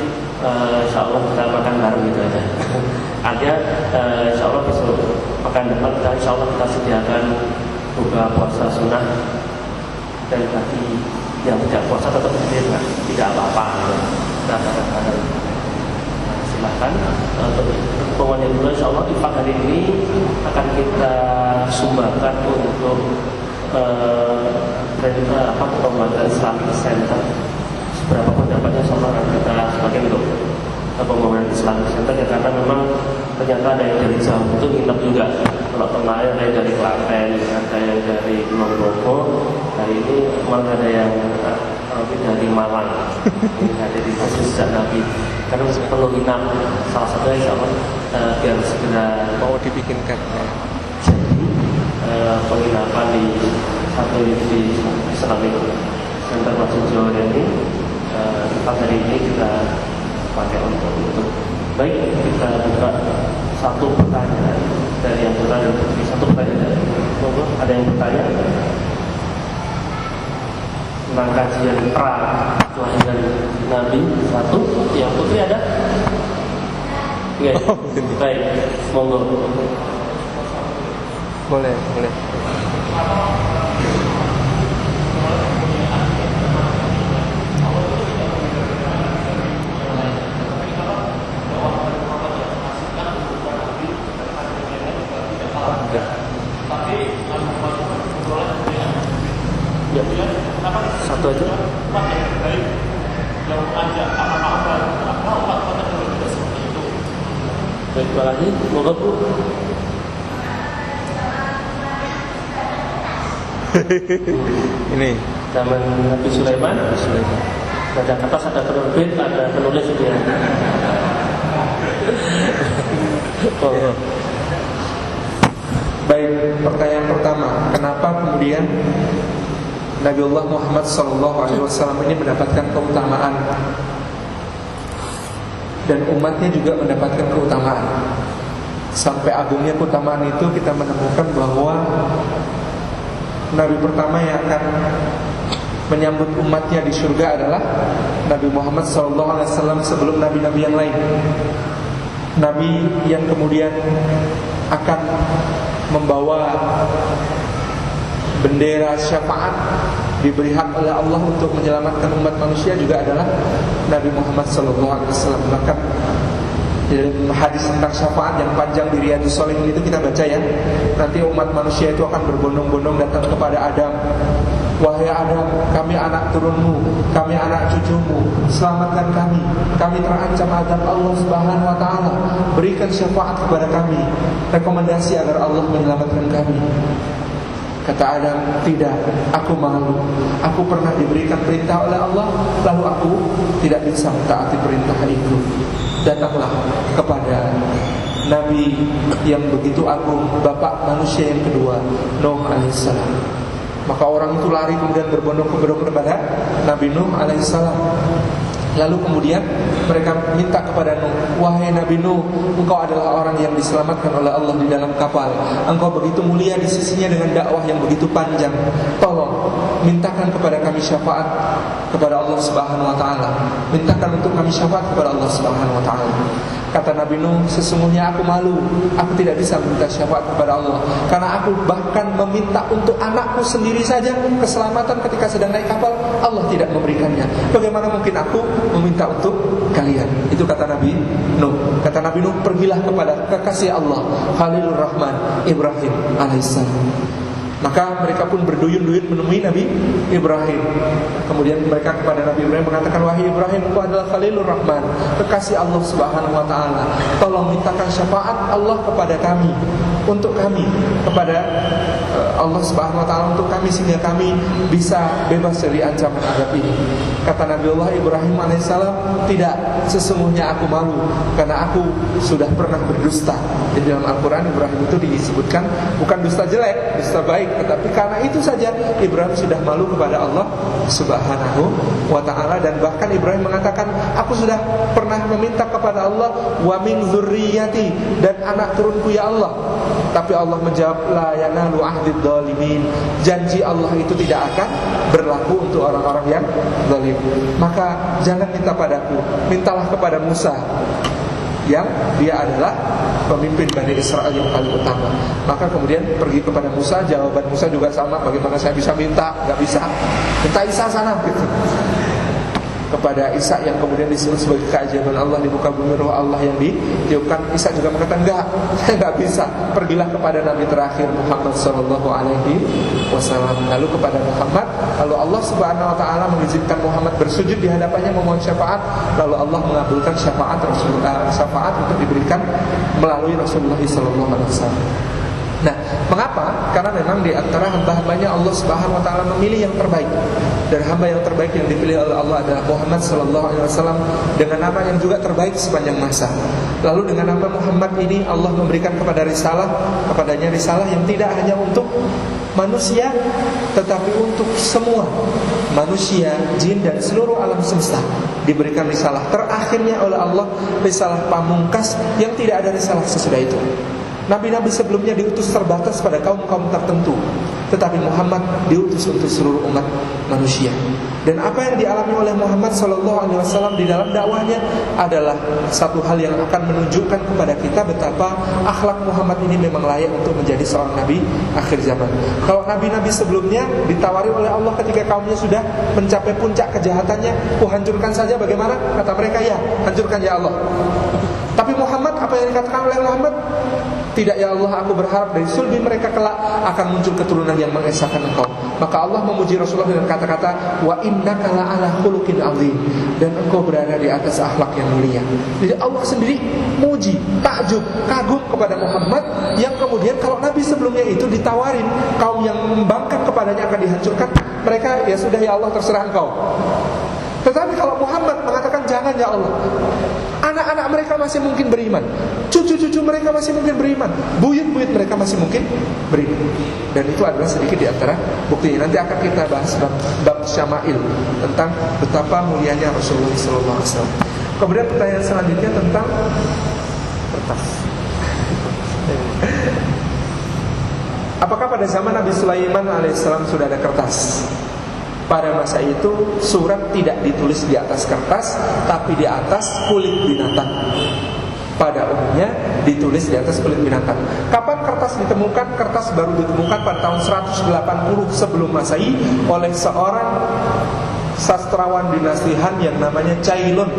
insyaallah kita makan bareng gitu aja. Artinya insyaallah besok pekan depan kita insyaallah kita sediakan buka puasa sunnah, dan bagi yang tidak puasa tetap hadir, nah, tidak apa-apa. Nah, silakan untuk pengumuman yang dulu. Insyaallah infak hari ini akan kita sumbangkan untuk pembangunan Islamic Center. Seberapa pendapatnya insyaallah akan kita sebagian untuk pembangunan Islamic Center, ya, karena memang ternyata ada yang dari jauh itu nginep juga. Kalau kemarin ada yang dari Klaten, ada yang dari Gunung Bromo, hari ini malah ada yang dari Malang. Ini ada di Masjid Sejak Nabi. Karena perlu nginap, salah satunya insyaallah biar segera mau dibikinkan. Jadi penginapan di satu di Islamic Center Masjid Jawa ini hari ini kita pakai untuk itu. Baik, kita buka satu pertanyaan dari yang bertanya. Satu pertanyaan. Monggo, ada yang bertanya tentang kajian pra kelahiran Nabi. Satu, yang putri ada? Oke, baik, monggo. Boleh. Ya, satu aja. Baik, terima kasih. Moga Bu. Ini Zaman Nabi Sulaiman. Ada kertas, ada penerbit, ada penulis dia. Ya. Baik, pertanyaan pertama, kenapa kemudian Nabiullah Muhammad SAW ini mendapatkan keutamaan dan umatnya juga mendapatkan keutamaan? Sampai agungnya keutamaan itu kita menemukan bahwa Nabi pertama yang akan menyambut umatnya di surga adalah Nabi Muhammad SAW sebelum nabi-nabi yang lain. Nabi yang kemudian akan membawa bendera syafaat, diberi hak oleh Allah untuk menyelamatkan umat manusia juga adalah Nabi Muhammad SAW. Bahkan dalam hadis tentang syafaat yang panjang di Riyadhus Shalihin itu kita baca ya, nanti umat manusia itu akan berbondong-bondong datang kepada Adam. Wahai Adam, kami anak turunmu, kami anak cucumu, selamatkan kami. Kami terancam azab Allah Subhanahu wa taala. Berikan syafaat kepada kami, rekomendasi agar Allah menyelamatkan kami. Kata Adam, tidak, aku malu. Aku pernah diberikan perintah oleh Allah, lalu aku tidak bisa mentaati perintah itu. Datanglah kepada Nabi yang begitu agung, bapak manusia yang kedua, Nuh alaihissalam. Maka orang itu lari kemudian berbondong-bondong kepada Nabi Nuh alaihissalam. Lalu kemudian mereka minta kepada Nuh, wahai Nabi Nuh, engkau adalah orang yang diselamatkan oleh Allah di dalam kapal. Engkau begitu mulia di sisinya dengan dakwah yang begitu panjang. Tolong mintakan kepada kami syafaat kepada Allah Subhanahu wa taala. Mintakan untuk kami syafaat kepada Allah Subhanahu wa taala. Kata Nabi Nuh, sesungguhnya aku malu, aku tidak bisa meminta syafaat kepada Allah, karena aku bahkan meminta untuk anakku sendiri saja keselamatan ketika sedang naik kapal, Allah tidak memberikannya. Bagaimana mungkin aku meminta untuk kalian? Itu kata Nabi Nuh. Kata Nabi Nuh, pergilah kepada kekasih Allah, Khalilur Rahman, Ibrahim alaihissalam. Maka mereka pun berduyun-duyun menemui Nabi Ibrahim. Kemudian mereka kepada Nabi Ibrahim mengatakan, wahai Ibrahim, engkau adalah Khalilur Rahman, kekasih Allah Subhanahu wa taala. Tolong mintakan syafaat Allah kepada kami, untuk kami, kepada Allah Subhanahu wa taala, untuk kami, sehingga kami bisa bebas dari ancaman azab ini. Kata Nabi Allah Ibrahim alaihissalam, tidak, sesungguhnya aku malu karena aku sudah pernah berdusta. Di dalam Al-Quran Ibrahim itu disebutkan bukan dusta jelek, dusta baik, tetapi karena itu saja Ibrahim sudah malu kepada Allah Subhanahu wa ta'ala. Dan bahkan Ibrahim mengatakan, aku sudah pernah meminta kepada Allah, wa min dzurriyyati, dan anak turunku ya Allah. Tapi Allah menjawab, la yanalu ahdid dzalimin, janji Allah itu tidak akan berlaku untuk orang-orang yang zalim. Maka jangan minta padaku, mintalah kepada Musa, yang dia adalah pemimpin Bani Israel yang paling utama. Maka kemudian pergi kepada Musa, jawaban Musa juga sama, bagaimana saya bisa minta? Gak bisa, minta Isa sana gitu. Kepada Isa yang kemudian disebut sebagai keajaiban Allah di muka bumi, roh Allah yang ditiupkan. Isa juga mengatakan, enggak, saya enggak bisa. Pergilah kepada Nabi terakhir Muhammad sallallahu alaihi wasallam. Lalu kepada Muhammad, lalu Allah Subhanahu wa taala mengizinkan Muhammad bersujud di hadapannya memohon syafaat. Lalu Allah mengabulkan syafaat syafaat untuk diberikan melalui Rasulullah sallallahu alaihi wasallam. Nah, mengapa? Karena memang di antara hamba-hambanya Allah Subhanahu wa taala memilih yang terbaik. Dan hamba yang terbaik yang dipilih oleh Allah adalah Muhammad sallallahu alaihi wasallam, dengan nama yang juga terbaik sepanjang masa. Lalu dengan nama Muhammad ini Allah memberikan kepadanya risalah yang tidak hanya untuk manusia, tetapi untuk semua manusia, jin, dan seluruh alam semesta. Diberikan risalah terakhirnya oleh Allah, risalah pamungkas yang tidak ada risalah sesudah itu. Nabi-nabi sebelumnya diutus terbatas pada kaum-kaum tertentu, tetapi Muhammad diutus untuk seluruh umat manusia. Dan apa yang dialami oleh Muhammad SAW di dalam dakwahnya adalah satu hal yang akan menunjukkan kepada kita betapa akhlak Muhammad ini memang layak untuk menjadi seorang nabi akhir zaman. Kalau nabi-nabi sebelumnya ditawari oleh Allah ketika kaumnya sudah mencapai puncak kejahatannya, hancurkan saja, bagaimana? Kata mereka, ya, hancurkan ya Allah. Tapi Muhammad, apa yang dikatakan oleh Muhammad? Tidak ya Allah, aku berharap dari sulbi mereka kelak akan muncul keturunan yang mengesahkan engkau. Maka Allah memuji Rasulullah dengan kata-kata, wa innaka la'ala khuluqin azim, dan engkau berada di atas akhlak yang mulia. Jadi Allah sendiri muji, takjub, kagum kepada Muhammad, yang kemudian kalau Nabi sebelumnya itu ditawarin kaum yang membangkang kepadanya akan dihancurkan, mereka ya sudah ya Allah, terserah engkau. Tetapi kalau Muhammad mengatakan jangan ya Allah, anak-anak mereka masih mungkin beriman, cucu-cucu mereka masih mungkin beriman, buyut-buyut mereka masih mungkin beriman. Dan itu adalah sedikit di antara buktinya. Nanti akan kita bahas bab syama'il, tentang betapa mulianya Rasulullah SAW. Kemudian pertanyaan selanjutnya tentang kertas. Apakah pada zaman Nabi Sulaiman alaihissalam sudah ada kertas? Pada masa itu surat tidak ditulis di atas kertas, tapi di atas kulit binatang. Pada umumnya ditulis di atas kulit binatang. Kapan kertas ditemukan? Kertas baru ditemukan pada tahun 180 sebelum Masehi oleh seorang sastrawan dinasti Han yang namanya Cai Lun.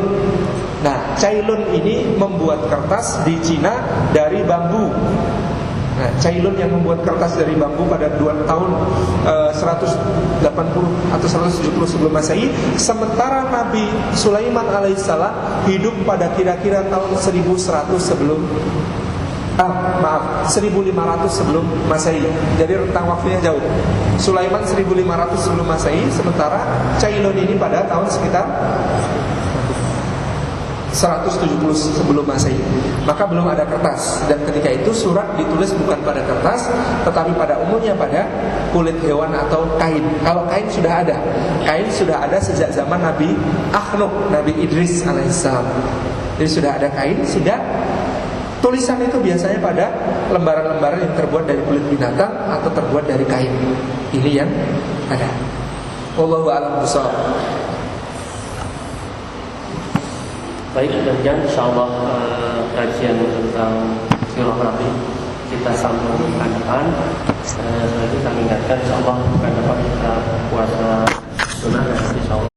Nah, Cai Lun ini membuat kertas di Cina dari bambu. Nah, Cai Lun yang membuat kertas dari bambu pada tahun 180 atau 170 sebelum Masehi, sementara Nabi Sulaiman alaihissalam hidup pada kira-kira tahun 1100 sebelum 1500 sebelum Masehi. Jadi rentang waktunya jauh. Sulaiman 1500 sebelum Masehi, sementara Cai Lun ini pada tahun sekitar 170 sebelum Masehi. Maka belum ada kertas, dan ketika itu surat ditulis bukan pada kertas tetapi pada umumnya pada kulit hewan atau kain. Kalau kain sudah ada. Kain sudah ada sejak zaman Nabi Akhnuk, Nabi Idris alaihissalam. Jadi sudah ada kain, sehingga tulisan itu biasanya pada lembaran-lembaran yang terbuat dari kulit binatang atau terbuat dari kain. Ini yang ada. Wallahu a'lam bishawab. Baik, demikian insyaallah kajian tentang sirah Nabi kita sambung pekan depan. Kita ingatkan insyaallah pekan depan kita puasa sunnah, insyaallah.